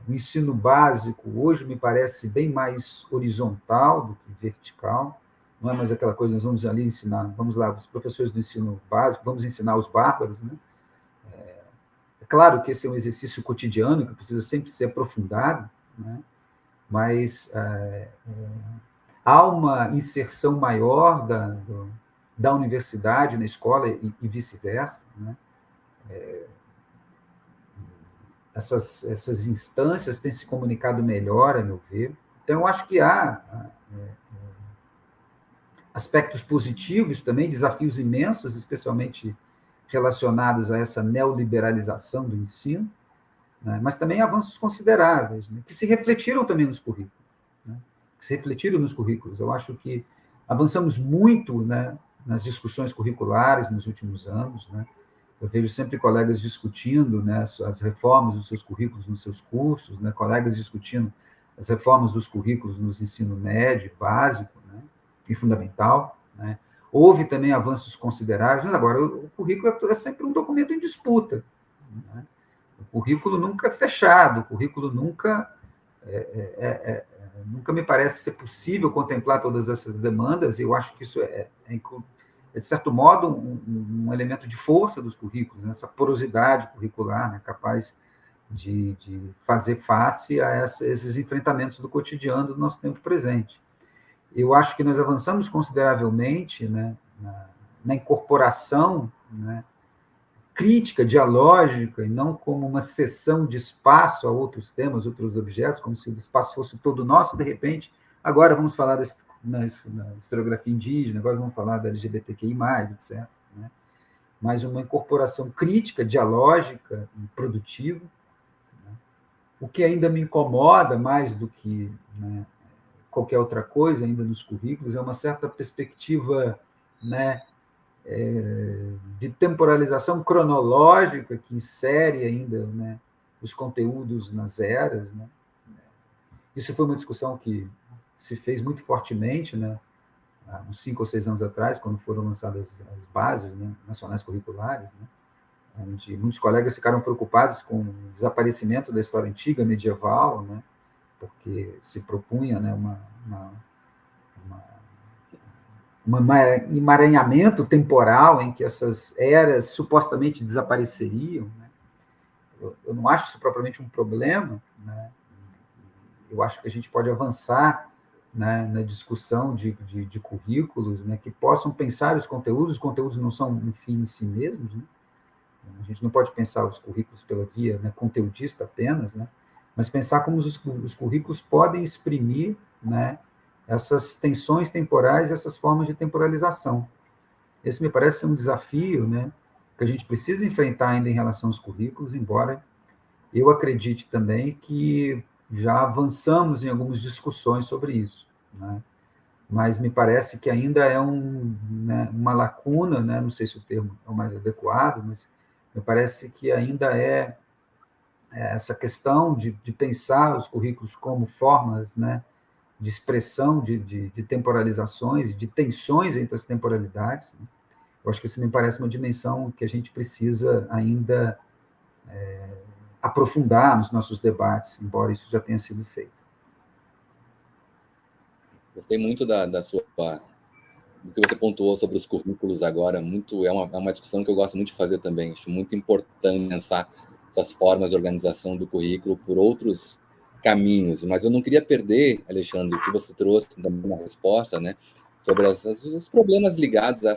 o ensino básico hoje me parece bem mais horizontal do que vertical, não é mais aquela coisa, nós vamos ali ensinar, vamos lá, os professores do ensino básico, vamos ensinar os bárbaros, né? É claro que esse é um exercício cotidiano que precisa sempre ser aprofundado, né? Mas há uma inserção maior da universidade na escola e vice-versa, né? Essas instâncias têm se comunicado melhor, a meu ver. Então, eu acho que há aspectos positivos também, desafios imensos, especialmente relacionados a essa neoliberalização do ensino, né? Mas também avanços consideráveis, né? Que se refletiram também nos currículos. Né? Que se refletiram nos currículos. Eu acho que avançamos muito, né, nas discussões curriculares nos últimos anos, né? Eu vejo sempre colegas discutindo, né, as reformas dos seus currículos nos seus cursos, né, colegas discutindo as reformas dos currículos no ensino médio, básico, né, e fundamental. Né. Houve também avanços consideráveis, mas agora o currículo é sempre um documento em disputa. Né. O currículo nunca é fechado, o currículo nunca nunca me parece ser possível contemplar todas essas demandas, e eu acho que isso de certo modo, um elemento de força dos currículos, né? Essa porosidade curricular, né? Capaz de fazer face a esses enfrentamentos do cotidiano do nosso tempo presente. Eu acho que nós avançamos consideravelmente, né, na incorporação, né, crítica, dialógica, e não como uma cessão de espaço a outros temas, outros objetos, como se o espaço fosse todo nosso, de repente, agora vamos falar na historiografia indígena, agora vamos falar da LGBTQI+, etc. Né? Mas uma incorporação crítica, dialógica e produtiva, né? O que ainda me incomoda mais do que, né, qualquer outra coisa ainda nos currículos é uma certa perspectiva, né, de temporalização cronológica que insere ainda, né, os conteúdos nas eras, né. Isso foi uma discussão que se fez muito fortemente, né, há uns 5 ou 6 anos atrás, quando foram lançadas as bases, né, nacionais curriculares, né, onde muitos colegas ficaram preocupados com o desaparecimento da história antiga, medieval, né, porque se propunha, né, um emaranhamento temporal em que essas eras supostamente desapareceriam. Né. Eu não acho isso propriamente um problema, né. Eu acho que a gente pode avançar, né, na discussão de currículos, né, que possam pensar os conteúdos não são um fim em si mesmos, né. A gente não pode pensar os currículos pela via, né, conteudista apenas, né, mas pensar como os currículos podem exprimir, né, essas tensões temporais, essas formas de temporalização. Esse me parece ser um desafio, né, que a gente precisa enfrentar ainda em relação aos currículos, embora eu acredite também que já avançamos em algumas discussões sobre isso, né? Mas me parece que ainda é né, uma lacuna, né? Não sei se o termo é o mais adequado, mas me parece que ainda essa questão de pensar os currículos como formas, né, de expressão de temporalizações e de tensões entre as temporalidades. Né? Eu acho que isso me parece uma dimensão que a gente precisa ainda aprofundar nos nossos debates, embora isso já tenha sido feito. Gostei muito da sua do que você pontuou sobre os currículos agora. É uma discussão que eu gosto muito de fazer também. Acho muito importante pensar essas formas de organização do currículo por outros caminhos. Mas eu não queria perder, Alexandre, o que você trouxe também na resposta, né, sobre os problemas ligados a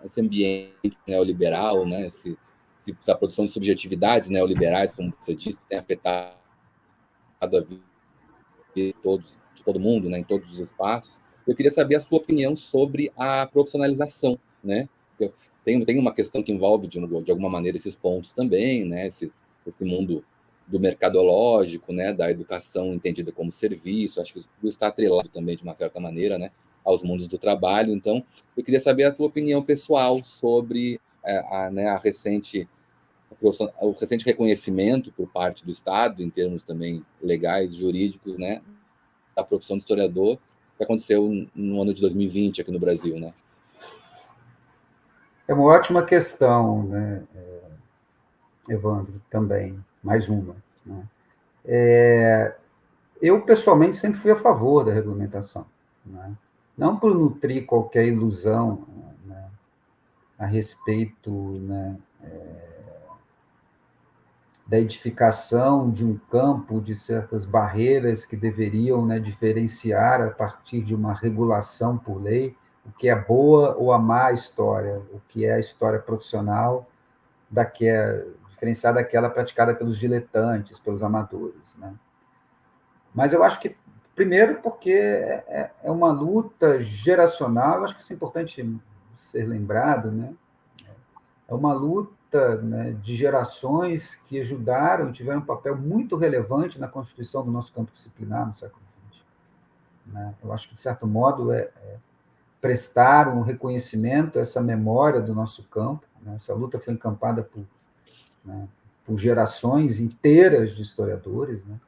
esse ambiente neoliberal, né, essa produção de subjetividades neoliberais, como você disse, tem afetado a vida de todo mundo, né, em todos os espaços. Eu queria saber a sua opinião sobre a profissionalização, né? Tem uma questão que envolve, de alguma maneira, esses pontos também, né? Esse mundo do mercadológico, né? Da educação entendida como serviço. Acho que tudo está atrelado também, de uma certa maneira, né? Aos mundos do trabalho. Então, eu queria saber a tua opinião pessoal sobre né, o recente reconhecimento por parte do Estado, em termos também legais, jurídicos, né, da profissão de historiador, que aconteceu no ano de 2020 aqui no Brasil, né? É uma ótima questão, né, Evandro, também, mais uma. Né? Eu, pessoalmente, sempre fui a favor da regulamentação. Né? Não por nutrir qualquer ilusão, né, a respeito, né, da edificação de um campo de certas barreiras que deveriam, né, diferenciar a partir de uma regulação por lei o que é boa ou a má história, o que é a história profissional diferenciar daquela praticada pelos diletantes, pelos amadores. Né? Mas eu acho que, primeiro, porque é uma luta geracional, eu acho que isso é importante ser lembrado, né? É uma luta, né, de gerações que ajudaram, tiveram um papel muito relevante na constituição do nosso campo disciplinar no século XX. Né? Eu acho que, de certo modo, prestar um reconhecimento a essa memória do nosso campo. Né? Essa luta foi encampada né, por gerações inteiras de historiadores. Né?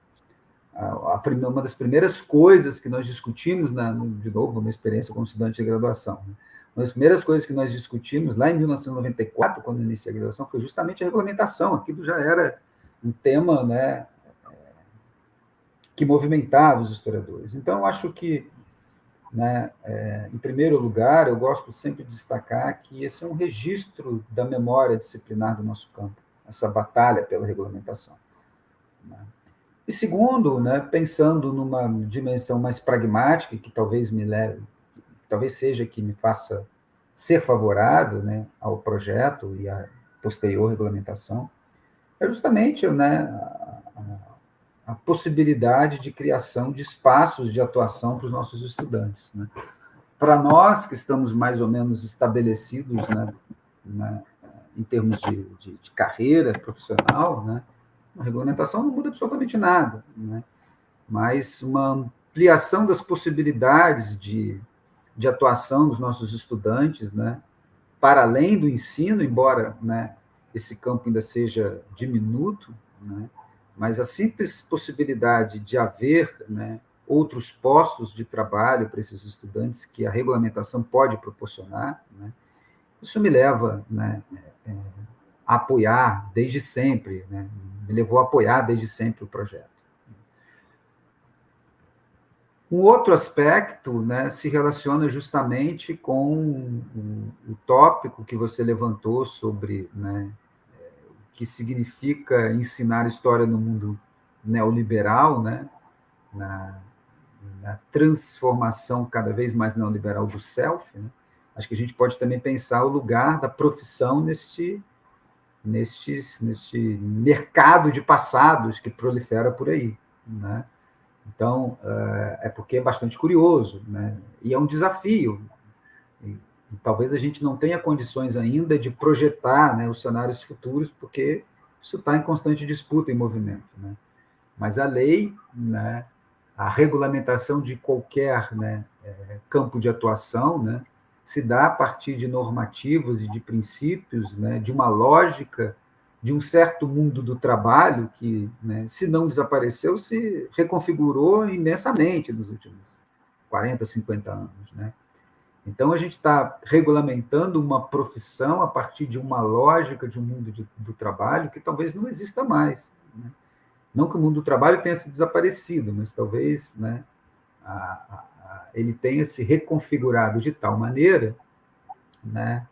Uma das primeiras coisas que nós discutimos, de novo, uma experiência como estudante de graduação, né? Uma das primeiras coisas que nós discutimos lá em 1994, quando iniciei a graduação, foi justamente a regulamentação. Aquilo já era um tema, né, que movimentava os historiadores. Então, eu acho que, né, em primeiro lugar, eu gosto sempre de destacar que esse é um registro da memória disciplinar do nosso campo, essa batalha pela regulamentação. Né? E segundo, né, pensando numa dimensão mais pragmática, que talvez talvez seja que me faça ser favorável, né, ao projeto e à posterior regulamentação, é justamente, né, a possibilidade de criação de espaços de atuação para os nossos estudantes. Né? Para nós que estamos mais ou menos estabelecidos, né, em termos de carreira profissional, né, A regulamentação não muda absolutamente nada, né? Mas uma ampliação das possibilidades de atuação dos nossos estudantes, né? Para além do ensino, embora, né, esse campo ainda seja diminuto, né? Mas a simples possibilidade de haver, né, outros postos de trabalho para esses estudantes que a regulamentação pode proporcionar, né? Isso me leva, né, a apoiar desde sempre, né? Me levou a apoiar desde sempre o projeto. Um outro aspecto, né, se relaciona justamente com o tópico que você levantou sobre, né, o que significa ensinar história no mundo neoliberal, né, na, na transformação cada vez mais neoliberal do self. Né? Acho que a gente pode também pensar o lugar da profissão neste mercado de passados que prolifera por aí. Né? Então, é porque é bastante curioso, né? E é um desafio. E talvez a gente não tenha condições ainda de projetar, né, os cenários futuros, porque isso está em constante disputa e movimento. Né? Mas a lei, né, a regulamentação de qualquer, né, campo de atuação, né, se dá a partir de normativas e de princípios, né, de uma lógica de um certo mundo do trabalho que, né, se não desapareceu, se reconfigurou imensamente nos últimos 40, 50 anos. Né? Então, a gente está regulamentando uma profissão a partir de uma lógica de um mundo do trabalho que talvez não exista mais. Né? Não que o mundo do trabalho tenha se desaparecido, mas talvez, né, ele tenha se reconfigurado de tal maneira, né,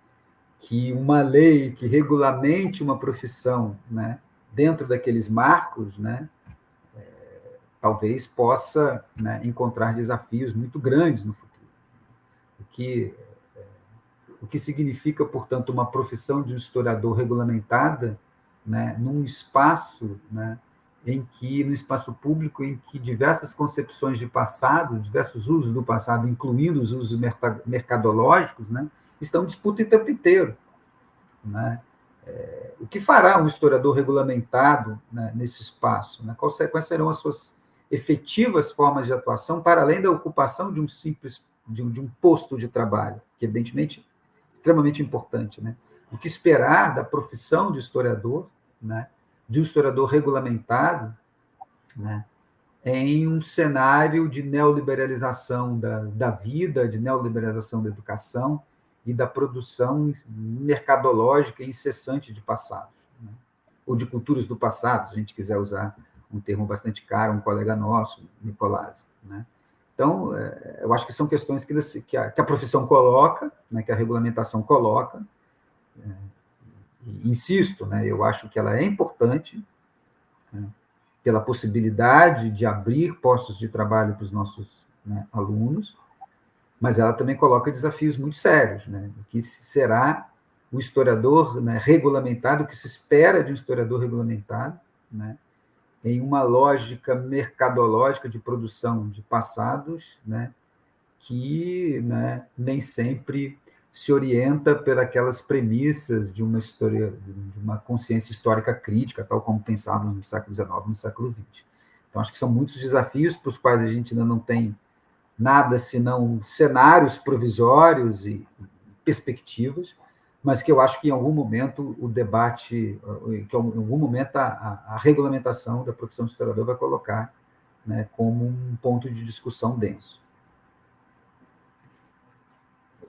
que uma lei que regulamente uma profissão, né, dentro daqueles marcos, né, talvez possa, né, encontrar desafios muito grandes no futuro. O que significa, portanto, uma profissão de um historiador regulamentada, né, num espaço, né, no espaço público, em que diversas concepções de passado, diversos usos do passado, incluindo os usos mercadológicos, né, estão em disputa o tempo inteiro. Né? O que fará um historiador regulamentado, né, nesse espaço? Né? Quais serão as suas efetivas formas de atuação, para além da ocupação de um simples de um posto de trabalho, que evidentemente é extremamente importante. Né? O que esperar da profissão de historiador, né, de um historiador regulamentado, né, em um cenário de neoliberalização da vida, de neoliberalização da educação e da produção mercadológica incessante de passados, né? Ou de culturas do passado, se a gente quiser usar um termo bastante caro, um colega nosso, Nicolás. Né? Então, eu acho que são questões que a profissão coloca, né, que a regulamentação coloca. Insisto, né, eu acho que ela é importante, né, pela possibilidade de abrir postos de trabalho para os nossos, né, alunos, mas ela também coloca desafios muito sérios. Né? O que será o historiador, né, regulamentado, o que se espera de um historiador regulamentado, né, em uma lógica mercadológica de produção de passados, né, que, né, nem sempre se orienta pelas premissas de uma história, de uma consciência histórica crítica, tal como pensávamos no século XIX, no século XX. Então, acho que são muitos desafios para os quais a gente ainda não tem nada senão cenários provisórios e perspectivas, mas que eu acho que em algum momento o debate, que em algum momento a regulamentação da profissão de historiador vai colocar, né, como um ponto de discussão denso.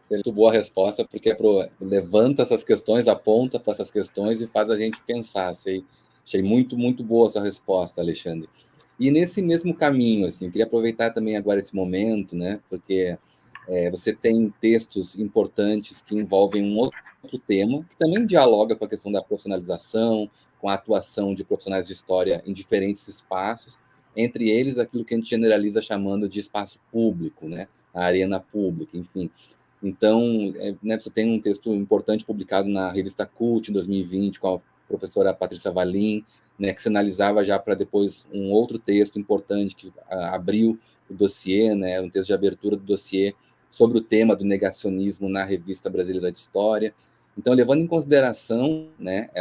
Muito boa resposta, porque levanta essas questões, aponta para essas questões e faz a gente pensar. Achei muito, muito boa a sua resposta, Alexandre. E nesse mesmo caminho, assim, eu queria aproveitar também agora esse momento, né, porque você tem textos importantes que envolvem um outro tema, que também dialoga com a questão da profissionalização, com a atuação de profissionais de história em diferentes espaços, entre eles aquilo que a gente generaliza chamando de espaço público, né, a arena pública, enfim. Então, né, você tem um texto importante publicado na revista Cult, em 2020, com a professora Patrícia Valim, né, que se analisava já para depois um outro texto importante que abriu o dossiê, né, um texto de abertura do dossiê sobre o tema do negacionismo na Revista Brasileira de História. Então, levando em consideração, né,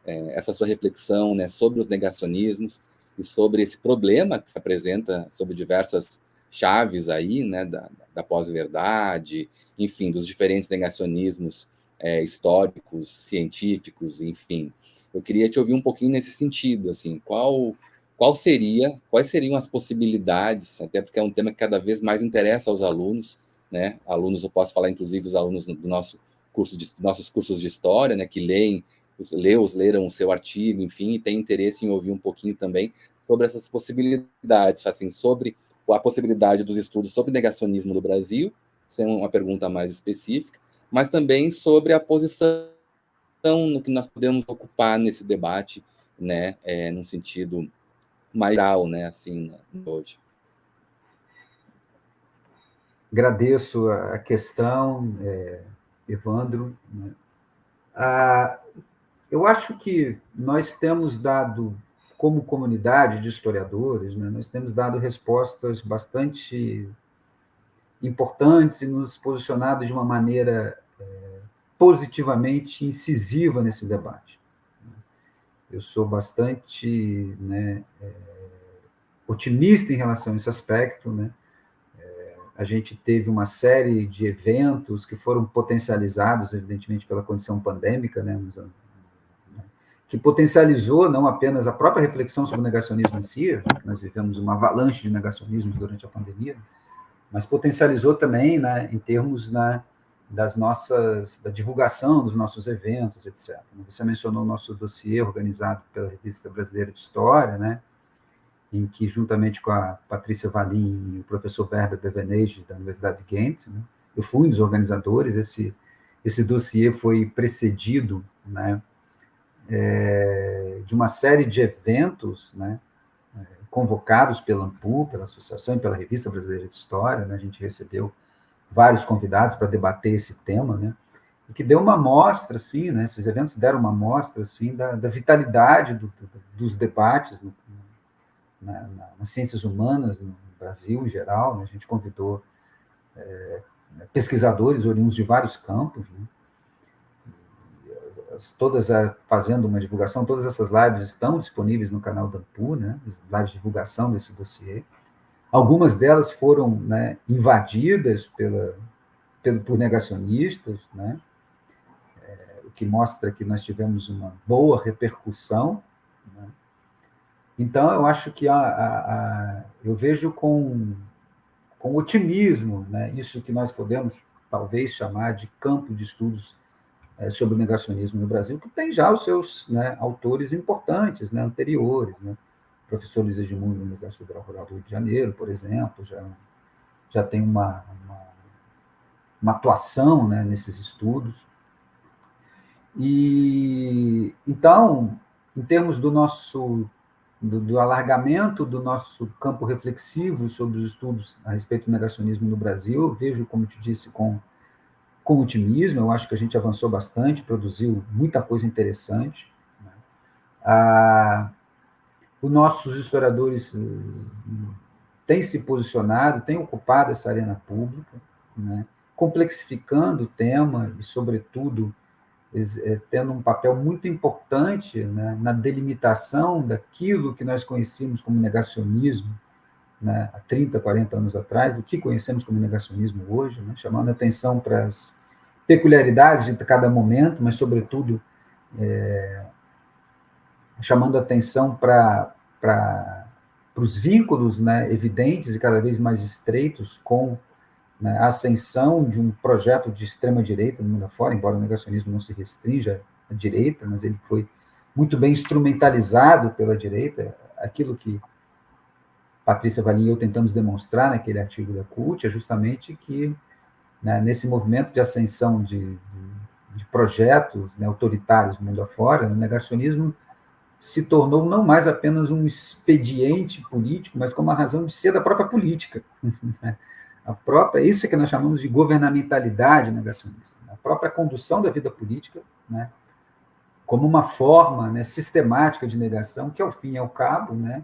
essa sua reflexão, né, sobre os negacionismos e sobre esse problema que se apresenta sobre diversas chaves aí, né, da pós-verdade, enfim, dos diferentes negacionismos históricos, científicos, enfim. Eu queria te ouvir um pouquinho nesse sentido, assim, quais seriam as possibilidades, até porque é um tema que cada vez mais interessa aos alunos, né? Alunos, eu posso falar, inclusive, os alunos do nosso nossos cursos de história, né, que leram o seu artigo, enfim, e têm interesse em ouvir um pouquinho também sobre essas possibilidades, assim, sobre a possibilidade dos estudos sobre negacionismo no Brasil, isso é uma pergunta mais específica, mas também sobre a posição no que nós podemos ocupar nesse debate, né, num sentido mais geral, né, assim, hoje. Agradeço a questão, Evandro. Eu acho que nós temos dado, como comunidade de historiadores, né, nós temos dado respostas bastante importantes e nos posicionado de uma maneira positivamente incisiva nesse debate. Eu sou bastante, né, otimista em relação a esse aspecto, né? A gente teve uma série de eventos que foram potencializados, evidentemente, pela condição pandêmica, né, que potencializou não apenas a própria reflexão sobre o negacionismo em si, que nós vivemos uma avalanche de negacionismos durante a pandemia, mas potencializou também, né, em termos, né, da divulgação dos nossos eventos, etc. Você mencionou o nosso dossiê organizado pela Revista Brasileira de História, né, em que, juntamente com a Patrícia Valim e o professor Berber Beveneige, da Universidade de Ghent, né, eu fui um dos organizadores. Esse dossiê foi precedido, né, de uma série de eventos, né, convocados pela ANPU, pela Associação e pela Revista Brasileira de História, né. A gente recebeu vários convidados para debater esse tema, né, e que deu uma mostra, assim, né, esses eventos deram uma mostra, assim, da vitalidade dos debates nas ciências humanas no Brasil em geral, né. A gente convidou pesquisadores oriundos de vários campos, né, todas fazendo uma divulgação. Todas essas lives estão disponíveis no canal da ANPU, né, lives de divulgação desse dossiê. Algumas delas foram, né, invadidas por negacionistas, né, o que mostra que nós tivemos uma boa repercussão, né. Então, eu acho que eu vejo com otimismo, né, isso que nós podemos, talvez, chamar de campo de estudos sobre o negacionismo no Brasil, que tem já os seus, né, autores importantes, né, anteriores, né. O professor Luiz Edmundo, da Universidade Federal Rural do Rio de Janeiro, por exemplo, já tem uma atuação, né, nesses estudos. E, então, em termos do alargamento do nosso campo reflexivo sobre os estudos a respeito do negacionismo no Brasil, eu vejo, como te disse, com otimismo. Eu acho que a gente avançou bastante, produziu muita coisa interessante, né. Os nossos historiadores têm se posicionado, têm ocupado essa arena pública, né, complexificando o tema e, sobretudo, tendo um papel muito importante, né, na delimitação daquilo que nós conhecíamos como negacionismo, né, há 30, 40 anos atrás, do que conhecemos como negacionismo hoje, né, chamando atenção para as peculiaridades de cada momento, mas, sobretudo, chamando atenção para os vínculos, né, evidentes e cada vez mais estreitos com, né, a ascensão de um projeto de extrema-direita no mundo afora, embora o negacionismo não se restrinja à direita, mas ele foi muito bem instrumentalizado pela direita. Aquilo que Patrícia Valim e eu tentamos demonstrar naquele artigo da CUT é justamente que, né, nesse movimento de ascensão de projetos, né, autoritários no mundo afora, o negacionismo se tornou não mais apenas um expediente político, mas como uma razão de ser da própria política. Isso é que nós chamamos de governamentalidade negacionista, a própria condução da vida política, né, como uma forma, né, sistemática de negação, que, ao fim e ao cabo, né,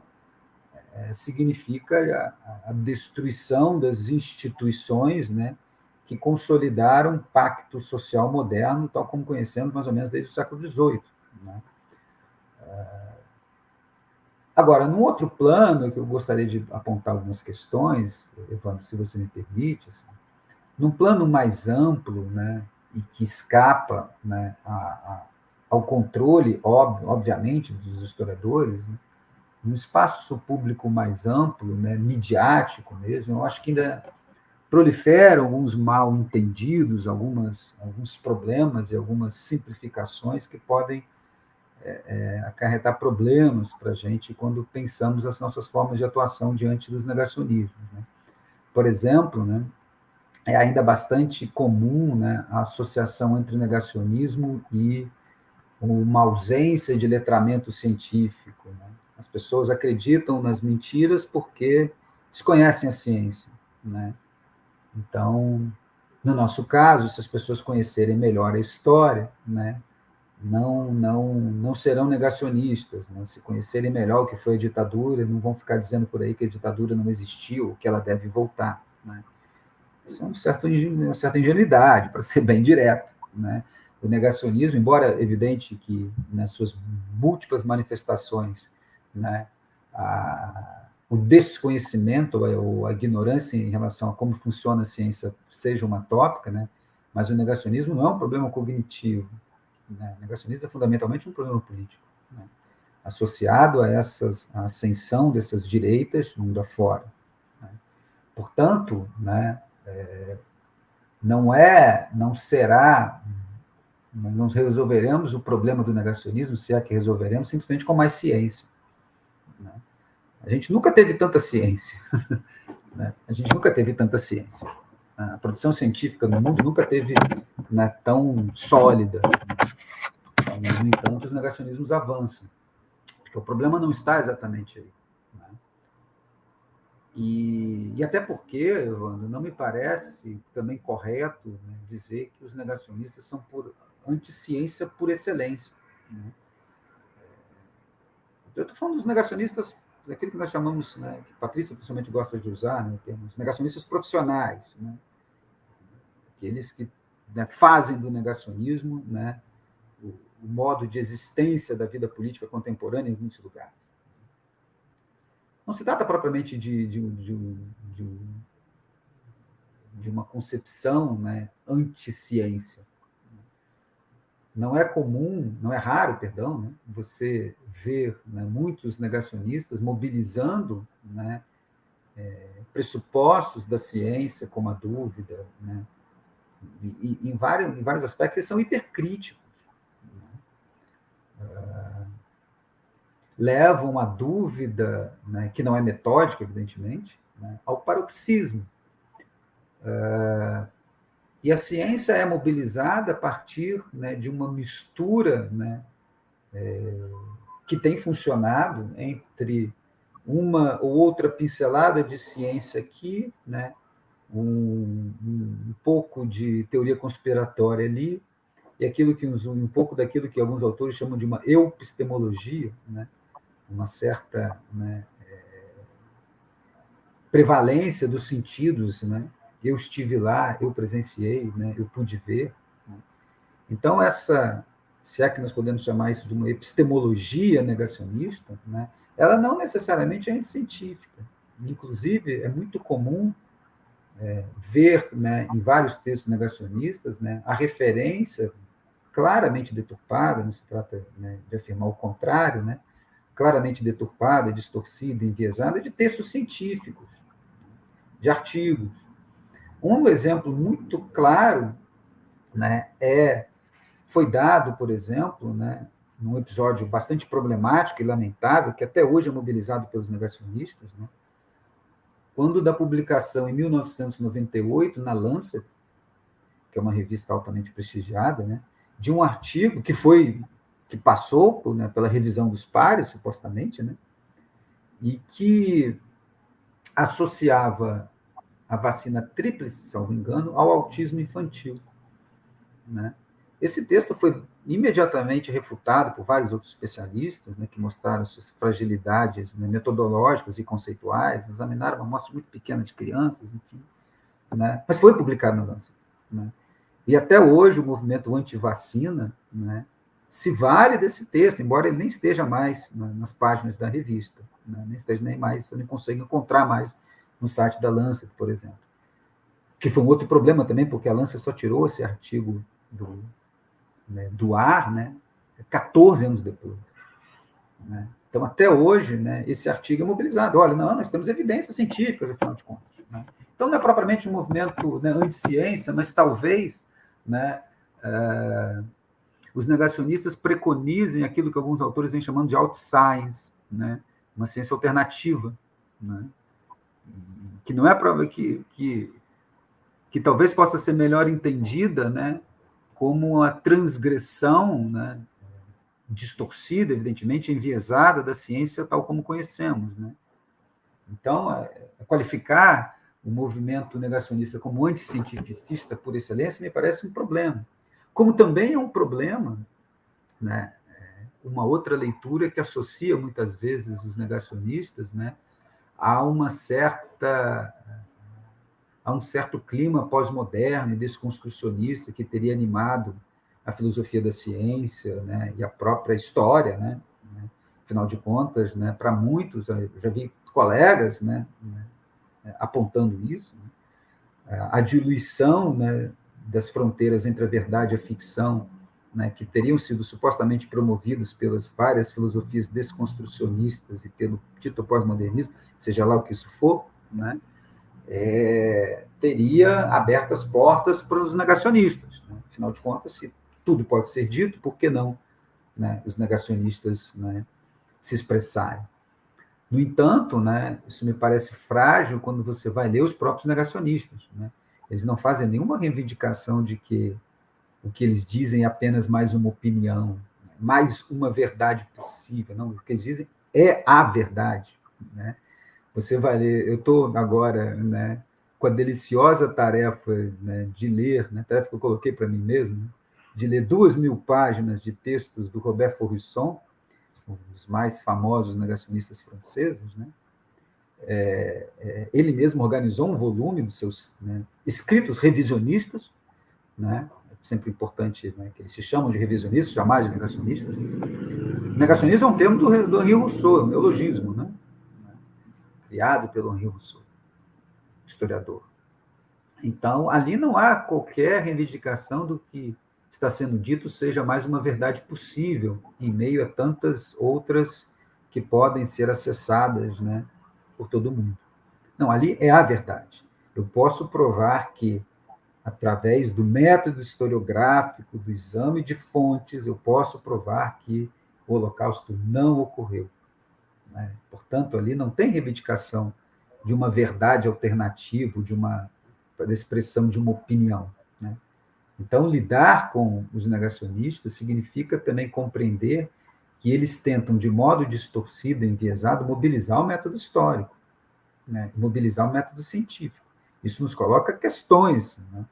significa a destruição das instituições, né, que consolidaram o pacto social moderno, tal como conhecemos mais ou menos desde o século XVIII, né. Agora, num outro plano, que eu gostaria de apontar algumas questões, Evandro, se você me permite, assim, num plano mais amplo, né, e que escapa, né, ao controle, obviamente, dos historiadores, né, num espaço público mais amplo, né, midiático mesmo, eu acho que ainda proliferam alguns mal entendidos, alguns problemas e algumas simplificações que podem acarretar problemas para a gente quando pensamos as nossas formas de atuação diante dos negacionismos. Né? Por exemplo, né, é ainda bastante comum, né, a associação entre negacionismo e uma ausência de letramento científico. Né? As pessoas acreditam nas mentiras porque desconhecem a ciência. Né? Então, no nosso caso, se as pessoas conhecerem melhor a história, né, não serão negacionistas. Né? Se conhecerem melhor o que foi a ditadura, não vão ficar dizendo por aí que a ditadura não existiu, que ela deve voltar. Né? Isso é uma certa ingenuidade, para ser bem direto. Né? O negacionismo, embora evidente que nas suas múltiplas manifestações, né, o desconhecimento ou a ignorância em relação a como funciona a ciência seja uma tópica, né, mas o negacionismo não é um problema cognitivo. Né? O negacionismo é fundamentalmente um problema político, né, associado a a ascensão dessas direitas no mundo afora. Né? Portanto, né, não será, não resolveremos o problema do negacionismo, se é que resolveremos, simplesmente com mais ciência. Né? A gente nunca teve tanta ciência. Né? A gente nunca teve tanta ciência. A produção científica no mundo nunca teve, né, tão sólida. No entanto, os negacionismos avançam. Porque o problema não está exatamente aí. Né? E até porque, Evandro, não me parece também correto, né, dizer que os negacionistas são anticiência por excelência. Né? Eu estou falando dos negacionistas, daquilo que nós chamamos, né, que a Patrícia principalmente gosta de usar, né, os negacionistas profissionais, né? Aqueles que, né, fazem do negacionismo, né, o modo de existência da vida política contemporânea em muitos lugares. Não se trata propriamente de uma concepção, né, anti-ciência. Não é comum, não é raro, perdão, né, você ver, né, muitos negacionistas mobilizando, né, pressupostos da ciência, como a dúvida, né, e em vários aspectos eles são hipercríticos. Né? Levam a dúvida, né, que não é metódica, evidentemente, né, ao paroxismo. E a ciência é mobilizada a partir, né, de uma mistura, né, que tem funcionado entre uma ou outra pincelada de ciência aqui, né, um pouco de teoria conspiratória ali, e um pouco daquilo que alguns autores chamam de uma epistemologia, né, uma certa, né, prevalência dos sentidos, né? Eu estive lá, eu presenciei, né? Eu pude ver. Né? Então, se é que nós podemos chamar isso de uma epistemologia negacionista, né? Ela não necessariamente é anticientífica. Inclusive, é muito comum ver, né, em vários textos negacionistas, né, a referência claramente deturpada, não se trata, né, de afirmar o contrário, né, claramente deturpada, distorcida, enviesada, de textos científicos, de artigos. Um exemplo muito claro, né, foi dado, por exemplo, né, num episódio bastante problemático e lamentável, que até hoje é mobilizado pelos negacionistas, né, quando da publicação em 1998 na Lancet, que é uma revista altamente prestigiada, né, de um artigo que passou, né, pela revisão dos pares, supostamente, né, e que associava a vacina tríplice, se não me engano, ao autismo infantil. Né? Esse texto foi imediatamente refutado por vários outros especialistas, né, que mostraram suas fragilidades, né, metodológicas e conceituais, examinaram uma amostra muito pequena de crianças, enfim. Né? Mas foi publicado na Lancet. Né? E até hoje o movimento anti-vacina, né, se vale desse texto, embora ele nem esteja mais nas páginas da revista, né? Nem esteja nem mais, você não consegue encontrar mais no site da Lancet, por exemplo. Que foi um outro problema também, porque a Lancet só tirou esse artigo do ar, né, 14 anos depois. Né? Então, até hoje, né, esse artigo é mobilizado. Olha, não, nós temos evidências científicas, afinal de contas. Né? Então, não é propriamente um movimento, né, anti-ciência, mas talvez, né, os negacionistas preconizem aquilo que alguns autores vêm chamando de out-science, né, uma ciência alternativa, né, que não é prova que talvez possa ser melhor entendida, né, como a transgressão, né, distorcida, evidentemente, enviesada da ciência tal como conhecemos. Né? Então, qualificar o movimento negacionista como anticientificista por excelência me parece um problema. Como também é um problema, né, uma outra leitura que associa muitas vezes os negacionistas, né, a um certo clima pós-moderno e desconstrucionista que teria animado a filosofia da ciência, né, e a própria história, né, afinal de contas, né, para muitos, eu já vi colegas, né, apontando isso, né, a diluição, né, das fronteiras entre a verdade e a ficção, né, que teriam sido supostamente promovidos pelas várias filosofias desconstrucionistas e pelo dito pós-modernismo, seja lá o que isso for, né, teria aberto as portas para os negacionistas. Né? Afinal de contas, se tudo pode ser dito, por que não, né, os negacionistas, né, se expressarem? No entanto, né, isso me parece frágil quando você vai ler os próprios negacionistas. Né? Eles não fazem nenhuma reivindicação de que o que eles dizem é apenas mais uma opinião, mais uma verdade possível. Não, o que eles dizem é a verdade. Né? Você vai ler, eu estou agora, né, com a deliciosa tarefa, né, de ler, né, tarefa que eu coloquei para mim mesmo, né, de ler 2.000 páginas de textos do Robert Faurisson, um dos mais famosos negacionistas franceses. Né? Ele mesmo organizou um volume dos seus, né, escritos revisionistas, né? É sempre importante, né, que eles se chamam de revisionistas, jamais de negacionistas. Negacionismo é um termo do Henri Rousseau, é um neologismo, né? Criado pelo Henri Rousseau, historiador. Então, ali não há qualquer reivindicação do que está sendo dito seja mais uma verdade possível, em meio a tantas outras que podem ser acessadas, né, por todo mundo. Não, ali é a verdade. Eu posso provar que, através do método historiográfico, do exame de fontes, eu posso provar que o Holocausto não ocorreu. Né? Portanto, ali não tem reivindicação de uma verdade alternativa, da expressão de uma opinião. Né? Então, lidar com os negacionistas significa também compreender que eles tentam, de modo distorcido, enviesado, mobilizar o método histórico, né? Mobilizar o método científico. Isso nos coloca questões. Né?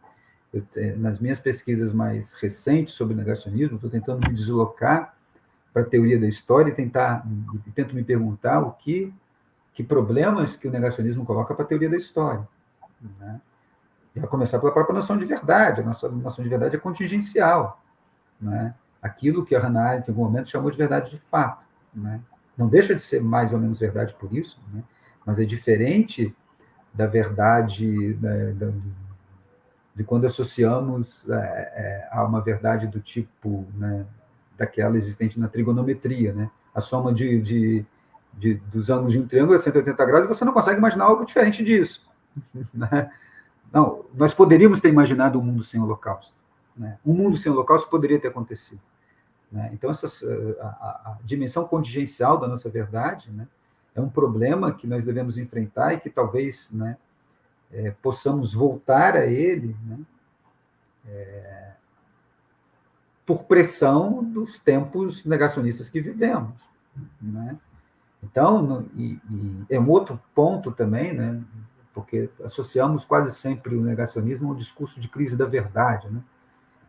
Nas minhas pesquisas mais recentes sobre negacionismo, estou tentando me deslocar para a teoria da história e tento me perguntar que problemas que o negacionismo coloca para a teoria da história. Né? E a começar pela própria noção de verdade. A nossa noção de verdade é contingencial. Né? Aquilo que a Hannah Arendt, em algum momento, chamou de verdade de fato. Né? Não deixa de ser mais ou menos verdade por isso, né? Mas é diferente da verdade, de quando associamos a uma verdade do tipo, né, daquela existente na trigonometria. Né? A soma dos ângulos de um triângulo é 180 graus e você não consegue imaginar algo diferente disso. Né? Não, nós poderíamos ter imaginado um mundo sem holocausto. Né? Um mundo sem holocausto poderia ter acontecido. Né? Então, a dimensão contingencial da nossa verdade, né, é um problema que nós devemos enfrentar e que talvez, né, possamos voltar a ele, né, por pressão dos tempos negacionistas que vivemos. Né? Então, é um outro ponto também, né, porque associamos quase sempre o negacionismo ao discurso de crise da verdade. Né?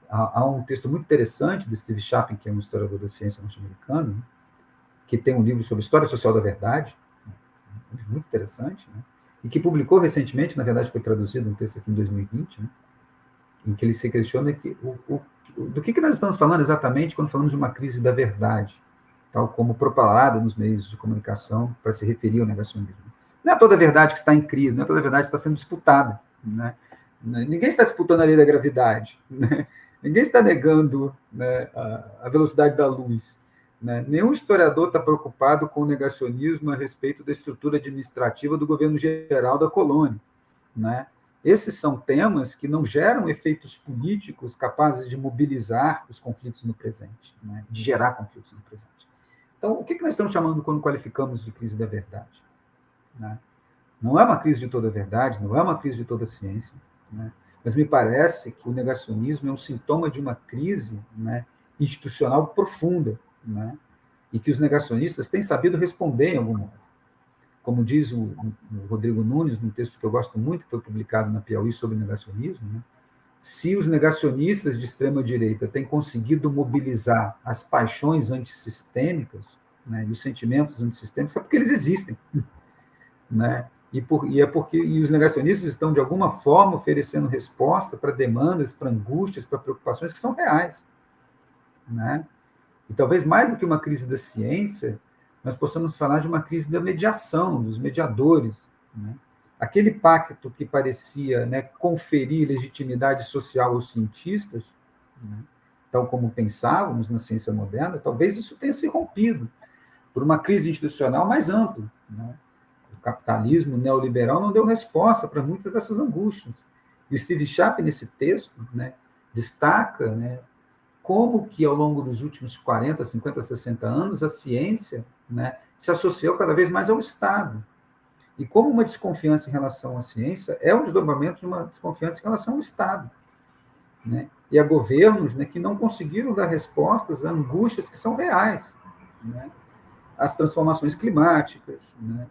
Há um texto muito interessante do Steve Chapin, que é um historiador da ciência norte-americano, né, que tem um livro sobre história social da verdade, um livro muito interessante, né, e que publicou recentemente, na verdade foi traduzido um texto aqui em 2020, né, em que ele se questiona do que nós estamos falando exatamente quando falamos de uma crise da verdade, tal como propalada nos meios de comunicação para se referir ao negacionismo. Não é toda a verdade que está em crise, não é toda a verdade que está sendo disputada. Né? Ninguém está disputando a lei da gravidade, né? Ninguém está negando, né, a velocidade da luz. Né? Nenhum historiador está preocupado com o negacionismo a respeito da estrutura administrativa do governo geral da colônia. Né? Esses são temas que não geram efeitos políticos capazes de mobilizar os conflitos no presente, né? De gerar conflitos no presente. Então, o que nós estamos chamando quando qualificamos de crise da verdade? Né? Não é uma crise de toda a verdade, não é uma crise de toda a ciência, né? Mas me parece que o negacionismo é um sintoma de uma crise, né, institucional profunda, né? E que os negacionistas têm sabido responder em algum modo. Como diz o Rodrigo Nunes, num texto que eu gosto muito, que foi publicado na Piauí sobre negacionismo, né? Se os negacionistas de extrema-direita têm conseguido mobilizar as paixões antissistêmicas, né, e os sentimentos antissistêmicos, é porque eles existem. Né? E os negacionistas estão, de alguma forma, oferecendo resposta para demandas, para angústias, para preocupações que são reais. Né? E talvez mais do que uma crise da ciência, nós possamos falar de uma crise da mediação, dos mediadores. Né? Aquele pacto que parecia, né, conferir legitimidade social aos cientistas, né, tal como pensávamos na ciência moderna, talvez isso tenha se rompido por uma crise institucional mais ampla. Né? O capitalismo neoliberal não deu resposta para muitas dessas angústias. E o Steve Schaff, nesse texto, né, destaca, né, como que, ao longo dos últimos 40, 50, 60 anos, a ciência, né, se associou cada vez mais ao Estado. E como uma desconfiança em relação à ciência é um desdobramento de uma desconfiança em relação ao Estado. Né? E a governos, né, que não conseguiram dar respostas a angústias que são reais. Né? As transformações climáticas, né?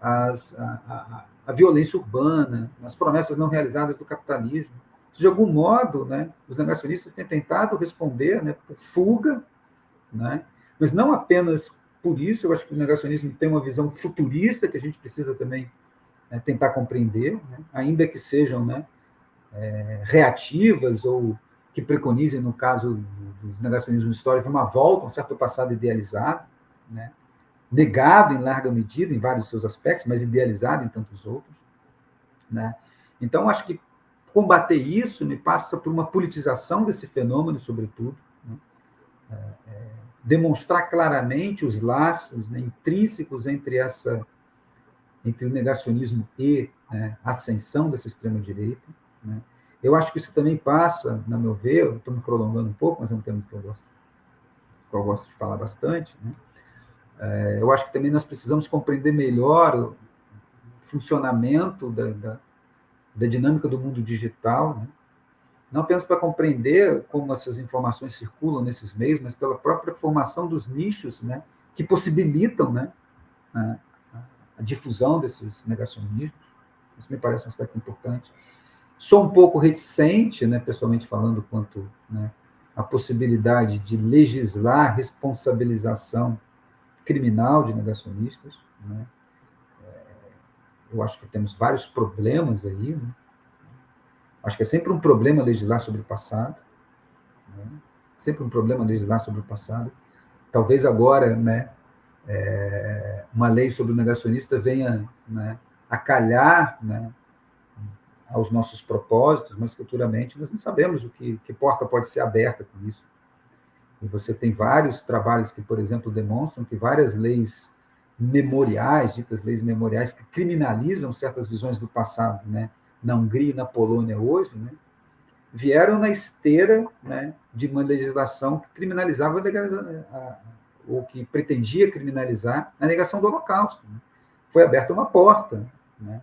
A violência urbana, as promessas não realizadas do capitalismo. De algum modo, né, os negacionistas têm tentado responder, né, por fuga, né, mas não apenas por isso. Eu acho que o negacionismo tem uma visão futurista que a gente precisa também, né, tentar compreender, né, ainda que sejam, né, reativas ou que preconizem, no caso dos negacionismos históricos, uma volta a um certo passado idealizado, né, negado em larga medida, em vários seus aspectos, mas idealizado em tantos outros. Né? Então, acho que combater isso me passa por uma politização desse fenômeno, sobretudo, né? Demonstrar claramente os laços, né, intrínsecos entre o negacionismo e, né, a ascensão dessa extrema-direita. Né? Eu acho que isso também passa, na meu ver, eu estou me prolongando um pouco, mas é um tema que eu gosto de falar bastante, né? Eu acho que também nós precisamos compreender melhor o funcionamento da dinâmica do mundo digital, né? Não apenas para compreender como essas informações circulam nesses meios, mas pela própria formação dos nichos, né, que possibilitam, né, a difusão desses negacionismos. Isso me parece um aspecto importante. Sou um pouco reticente, né, pessoalmente falando, quanto, né, à possibilidade de legislar responsabilização criminal de negacionistas. Né? Eu acho que temos vários problemas aí. Né? Acho que é sempre um problema legislar sobre o passado. Né? Sempre um problema legislar sobre o passado. Talvez agora, né, uma lei sobre o negacionista venha, né, a calhar, né, aos nossos propósitos, mas futuramente nós não sabemos que porta pode ser aberta com isso. E você tem vários trabalhos que, por exemplo, demonstram que várias leis memoriais, ditas leis memoriais, que criminalizam certas visões do passado, né, na Hungria e na Polônia hoje, né, vieram na esteira, né, de uma legislação que criminalizava ou que pretendia criminalizar a negação do Holocausto. Né. Foi aberta uma porta. Né,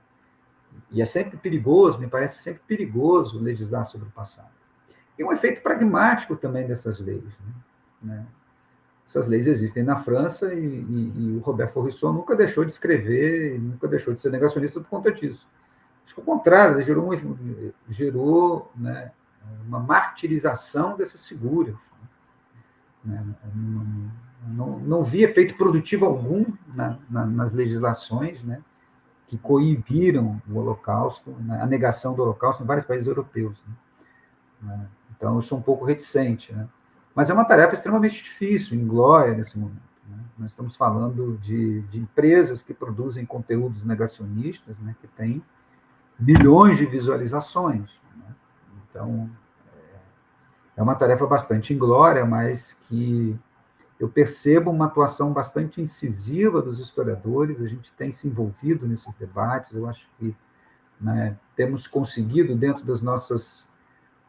e é sempre perigoso, me parece sempre perigoso legislar sobre o passado. E um efeito pragmático também dessas leis. Né? Essas leis existem na França e o Robert Faurisson nunca deixou de escrever, nunca deixou de ser negacionista por conta disso. Acho que, ao contrário, ele gerou, né, uma martirização dessas figuras. Né? Não vi efeito produtivo algum nas legislações, né, que coibiram o Holocausto, né, a negação do Holocausto em vários países europeus. Né? né? Então, eu sou um pouco reticente, né? Mas é uma tarefa extremamente difícil, inglória nesse momento, né? Nós estamos falando de empresas que produzem conteúdos negacionistas, né, que têm bilhões de visualizações, né? Então, é uma tarefa bastante inglória, mas que eu percebo uma atuação bastante incisiva dos historiadores, a gente tem se envolvido nesses debates, eu acho que, né, temos conseguido, dentro das nossas,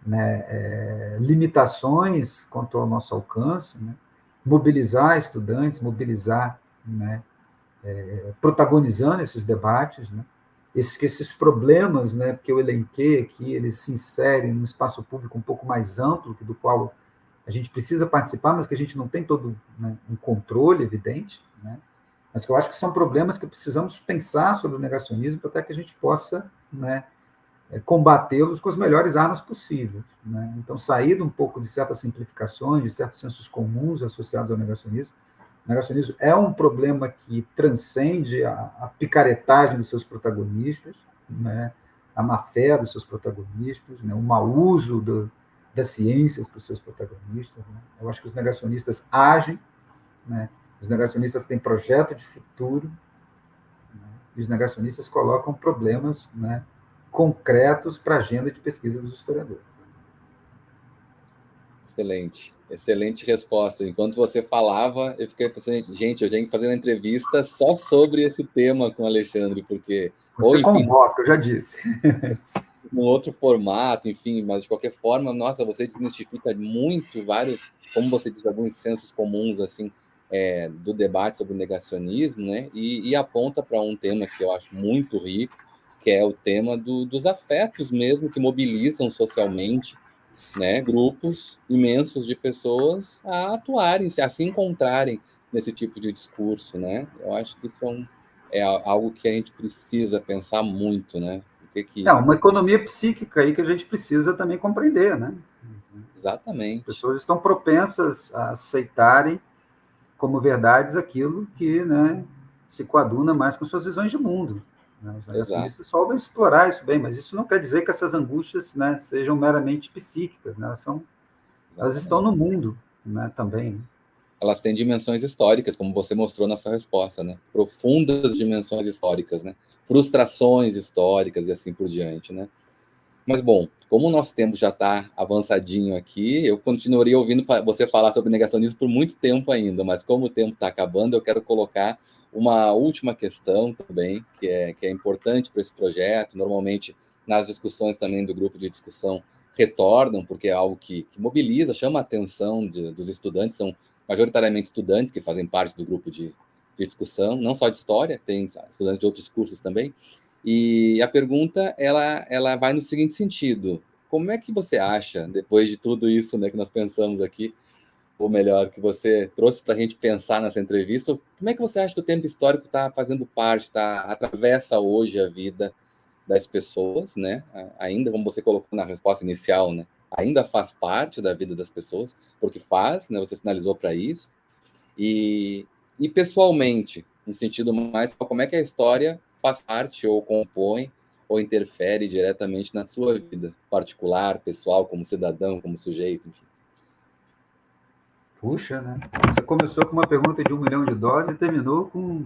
né, limitações quanto ao nosso alcance, né, mobilizar estudantes, mobilizar, né, protagonizando esses debates, né, esses problemas, né, que eu elenquei aqui, eles se inserem no espaço público um pouco mais amplo, do qual a gente precisa participar, mas que a gente não tem todo, né, um controle evidente, né, mas que eu acho que são problemas que precisamos pensar sobre o negacionismo para que a gente possa, né, combatê-los com as melhores armas possíveis, né? Então, sair um pouco de certas simplificações, de certos sensos comuns associados ao negacionismo. O negacionismo é um problema que transcende a picaretagem dos seus protagonistas, né? A má-fé dos seus protagonistas, né? O mau uso das ciências para os seus protagonistas, né? Eu acho que os negacionistas agem, né? Os negacionistas têm projeto de futuro, né? E os negacionistas colocam problemas, né, concretos para a agenda de pesquisa dos historiadores. Excelente, excelente resposta. Enquanto você falava, eu fiquei pensando, gente, eu tenho que fazer uma entrevista só sobre esse tema com o Alexandre, porque, ou Você enfim, convoca, eu já disse. um outro formato, enfim, mas de qualquer forma, nossa, você desmistifica muito vários, como você disse, alguns sensos comuns, assim, do debate sobre o negacionismo, né, e aponta para um tema que eu acho muito rico, que é o tema dos afetos mesmo, que mobilizam socialmente, né, grupos imensos de pessoas a atuarem, a se encontrarem nesse tipo de discurso, né? Eu acho que isso é algo que a gente precisa pensar muito, né? O que É que... uma economia psíquica aí que a gente precisa também compreender, né? As Exatamente. pessoas estão propensas a aceitarem como verdades aquilo que, né, se coaduna mais com suas visões de mundo, né? Os Exato. negacionistas soubem explorar isso bem, mas isso não quer dizer que essas angústias, né, sejam meramente psíquicas, né? Elas estão Exatamente. no mundo, né, também. Elas têm dimensões históricas, como você mostrou na sua resposta, né? Profundas dimensões históricas, né? Frustrações históricas e assim por diante, né? Mas, bom, como o nosso tempo já está avançadinho aqui, eu continuaria ouvindo você falar sobre negacionismo por muito tempo ainda, mas como o tempo está acabando, eu quero colocar uma última questão também, que é importante para esse projeto. Normalmente, nas discussões também do grupo de discussão, retornam, porque é algo que mobiliza, chama a atenção dos estudantes, são majoritariamente estudantes que fazem parte do grupo de discussão, não só de história, tem estudantes de outros cursos também. E a pergunta, ela vai no seguinte sentido: como é que você acha, depois de tudo isso, né, que nós pensamos aqui, ou melhor, que você trouxe para a gente pensar nessa entrevista, como é que você acha que o tempo histórico está fazendo parte, atravessa hoje a vida das pessoas, né? Ainda, como você colocou na resposta inicial, né? Ainda faz parte da vida das pessoas, porque faz, né? Você sinalizou para isso. E, e pessoalmente, no sentido mais, como é que a história faz parte ou compõe ou interfere diretamente na sua vida particular, pessoal, como cidadão, como sujeito, enfim. Puxa, né? Você começou com uma pergunta de 1 milhão de doses e terminou com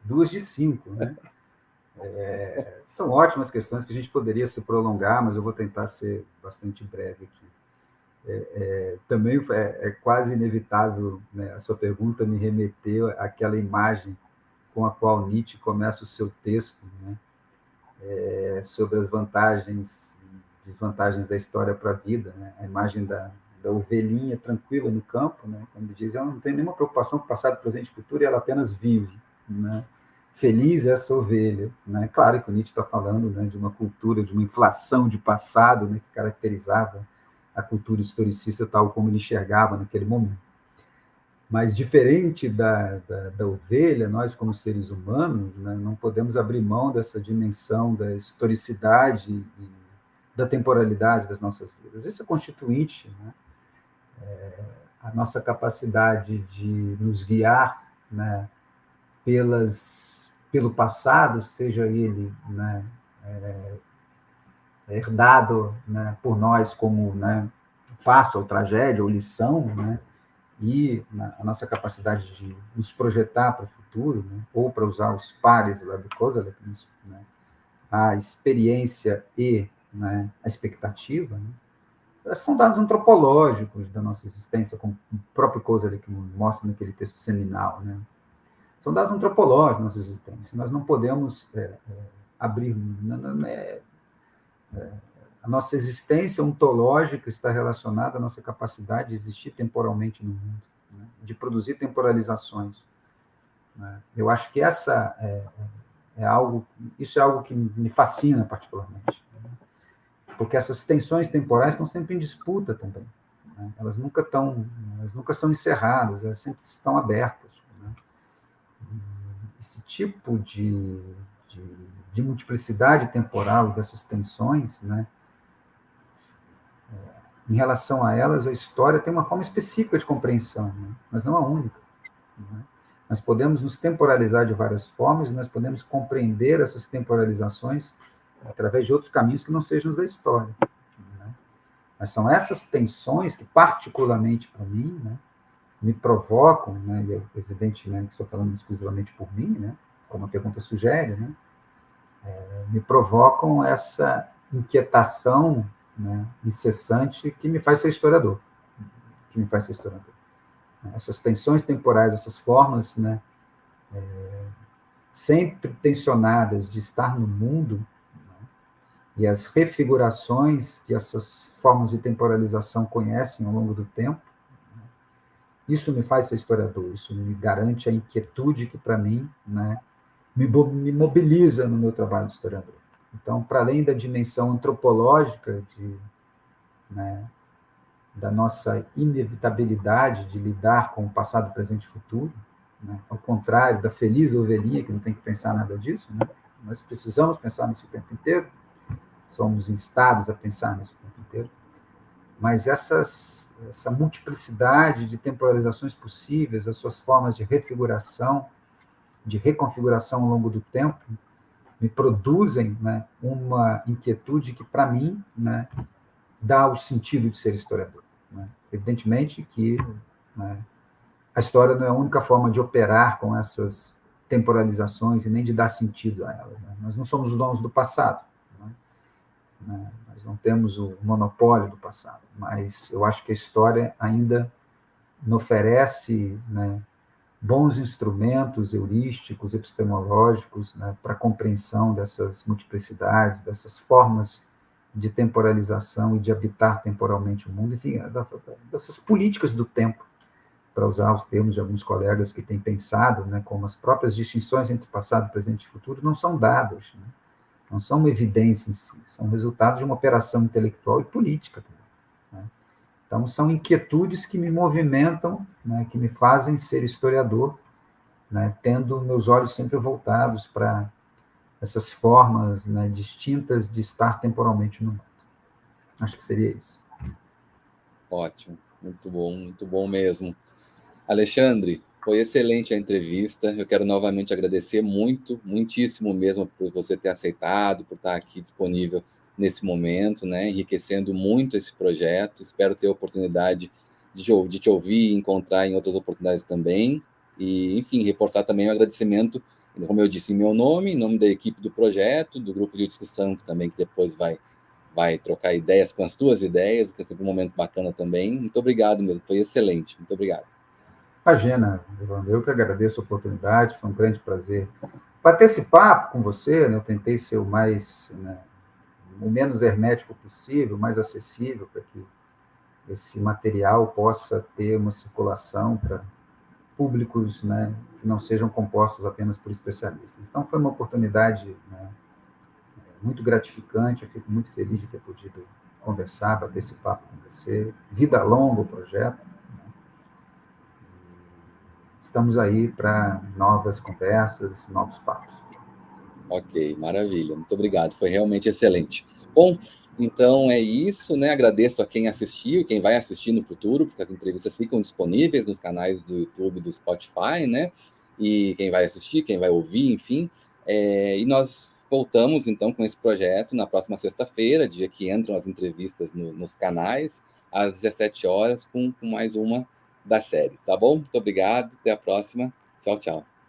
2 de 5, né? São ótimas questões que a gente poderia se prolongar, mas eu vou tentar ser bastante breve aqui. Também é quase inevitável, né, a sua pergunta me remeteu àquela imagem com a qual Nietzsche começa o seu texto, né, sobre as vantagens e desvantagens da história para a vida, né, a imagem da ovelhinha tranquila no campo, né, quando ele diz, ela não tem nenhuma preocupação com passado, presente e futuro, e ela apenas vive, né, feliz essa ovelha, né. Claro que o Nietzsche está falando, né, de uma cultura, de uma inflação de passado, né, que caracterizava a cultura historicista tal como ele enxergava naquele momento. Mas, diferente da ovelha, nós, como seres humanos, né, não podemos abrir mão dessa dimensão da historicidade e da temporalidade das nossas vidas. Isso é constituinte, né, a nossa capacidade de nos guiar, né, pelo passado, seja ele, né, herdado, né, por nós como, né, farsa ou tragédia ou lição, né, e a nossa capacidade de nos projetar para o futuro, né, ou para usar os pares lá do Koselleck, né, a experiência e, né, a expectativa, né, são dados antropológicos da nossa existência, como o próprio Koselleck mostra naquele texto seminal, né? São dados antropológicos da nossa existência. Nós não podemos abrir... a nossa existência ontológica está relacionada à nossa capacidade de existir temporalmente no mundo, né? De produzir temporalizações. Né? Eu acho que isso é algo que me fascina particularmente, né? Porque essas tensões temporais estão sempre em disputa também, né? Elas nunca são encerradas, elas sempre estão abertas, né? Esse tipo de multiplicidade temporal dessas tensões, né? Em relação a elas, a história tem uma forma específica de compreensão, né? Mas não a única, né? Nós podemos nos temporalizar de várias formas e nós podemos compreender essas temporalizações através de outros caminhos que não sejam os da história, né? Mas são essas tensões que, particularmente para mim, né, me provocam, né, e é evidente, né, que estou falando exclusivamente por mim, né, como a pergunta sugere, né, me provocam essa inquietação, né, incessante que me faz ser historiador, Essas tensões temporais, essas formas, né, sempre tensionadas de estar no mundo, né, e as refigurações que essas formas de temporalização conhecem ao longo do tempo, né, isso me faz ser historiador, isso me garante a inquietude que, para mim, né, me mobiliza no meu trabalho de historiador. Então, para além da dimensão antropológica né, da nossa inevitabilidade de lidar com o passado, presente e futuro, né, ao contrário da feliz ovelhinha, que não tem que pensar nada disso, né, nós precisamos pensar nisso o tempo inteiro, somos instados a pensar nisso o tempo inteiro, mas essa multiplicidade de temporalizações possíveis, as suas formas de refiguração, de reconfiguração ao longo do tempo, me produzem, né, uma inquietude que, para mim, né, dá o sentido de ser historiador, né? Evidentemente que, né, a história não é a única forma de operar com essas temporalizações e nem de dar sentido a elas, né? Nós não somos os donos do passado, né? Nós não temos o monopólio do passado, mas eu acho que a história ainda nos oferece, né, bons instrumentos heurísticos, epistemológicos, né, para a compreensão dessas multiplicidades, dessas formas de temporalização e de habitar temporalmente o mundo, enfim, dessas políticas do tempo, para usar os termos de alguns colegas que têm pensado, né, como as próprias distinções entre passado, presente e futuro não são dadas, né, não são uma evidência em si, são resultado de uma operação intelectual e política também, né? Então, são inquietudes que me movimentam, né, que me fazem ser historiador, né, tendo meus olhos sempre voltados para essas formas, né, distintas de estar temporalmente no mundo. Acho que seria isso. Ótimo, muito bom mesmo. Alexandre, foi excelente a entrevista. Eu quero novamente agradecer muitíssimo mesmo por você ter aceitado, por estar aqui disponível nesse momento, né, enriquecendo muito esse projeto. Espero ter a oportunidade de te ouvir e encontrar em outras oportunidades também. E, enfim, reforçar também o agradecimento, como eu disse, em meu nome, em nome da equipe do projeto, do grupo de discussão também, que depois vai trocar ideias com as tuas ideias, que é sempre um momento bacana também. Muito obrigado mesmo, foi excelente. Muito obrigado. Imagina, Evandro, eu que agradeço a oportunidade, foi um grande prazer bater esse papo com você, né? Eu tentei ser o mais, né, o menos hermético possível, o mais acessível, para que esse material possa ter uma circulação para públicos, né, que não sejam compostos apenas por especialistas. Então, foi uma oportunidade, né, muito gratificante, eu fico muito feliz de ter podido conversar, bater esse papo com você. Vida longa o projeto. Estamos aí para novas conversas, novos papos. Ok, maravilha. Muito obrigado. Foi realmente excelente. Bom, então é isso, né? Agradeço a quem assistiu, quem vai assistir no futuro, porque as entrevistas ficam disponíveis nos canais do YouTube e do Spotify, né? E quem vai assistir, quem vai ouvir, enfim. E nós voltamos, então, com esse projeto na próxima sexta-feira, dia que entram as entrevistas nos canais, às 17 horas, com mais uma da série, tá bom? Muito obrigado, até a próxima. Tchau, tchau.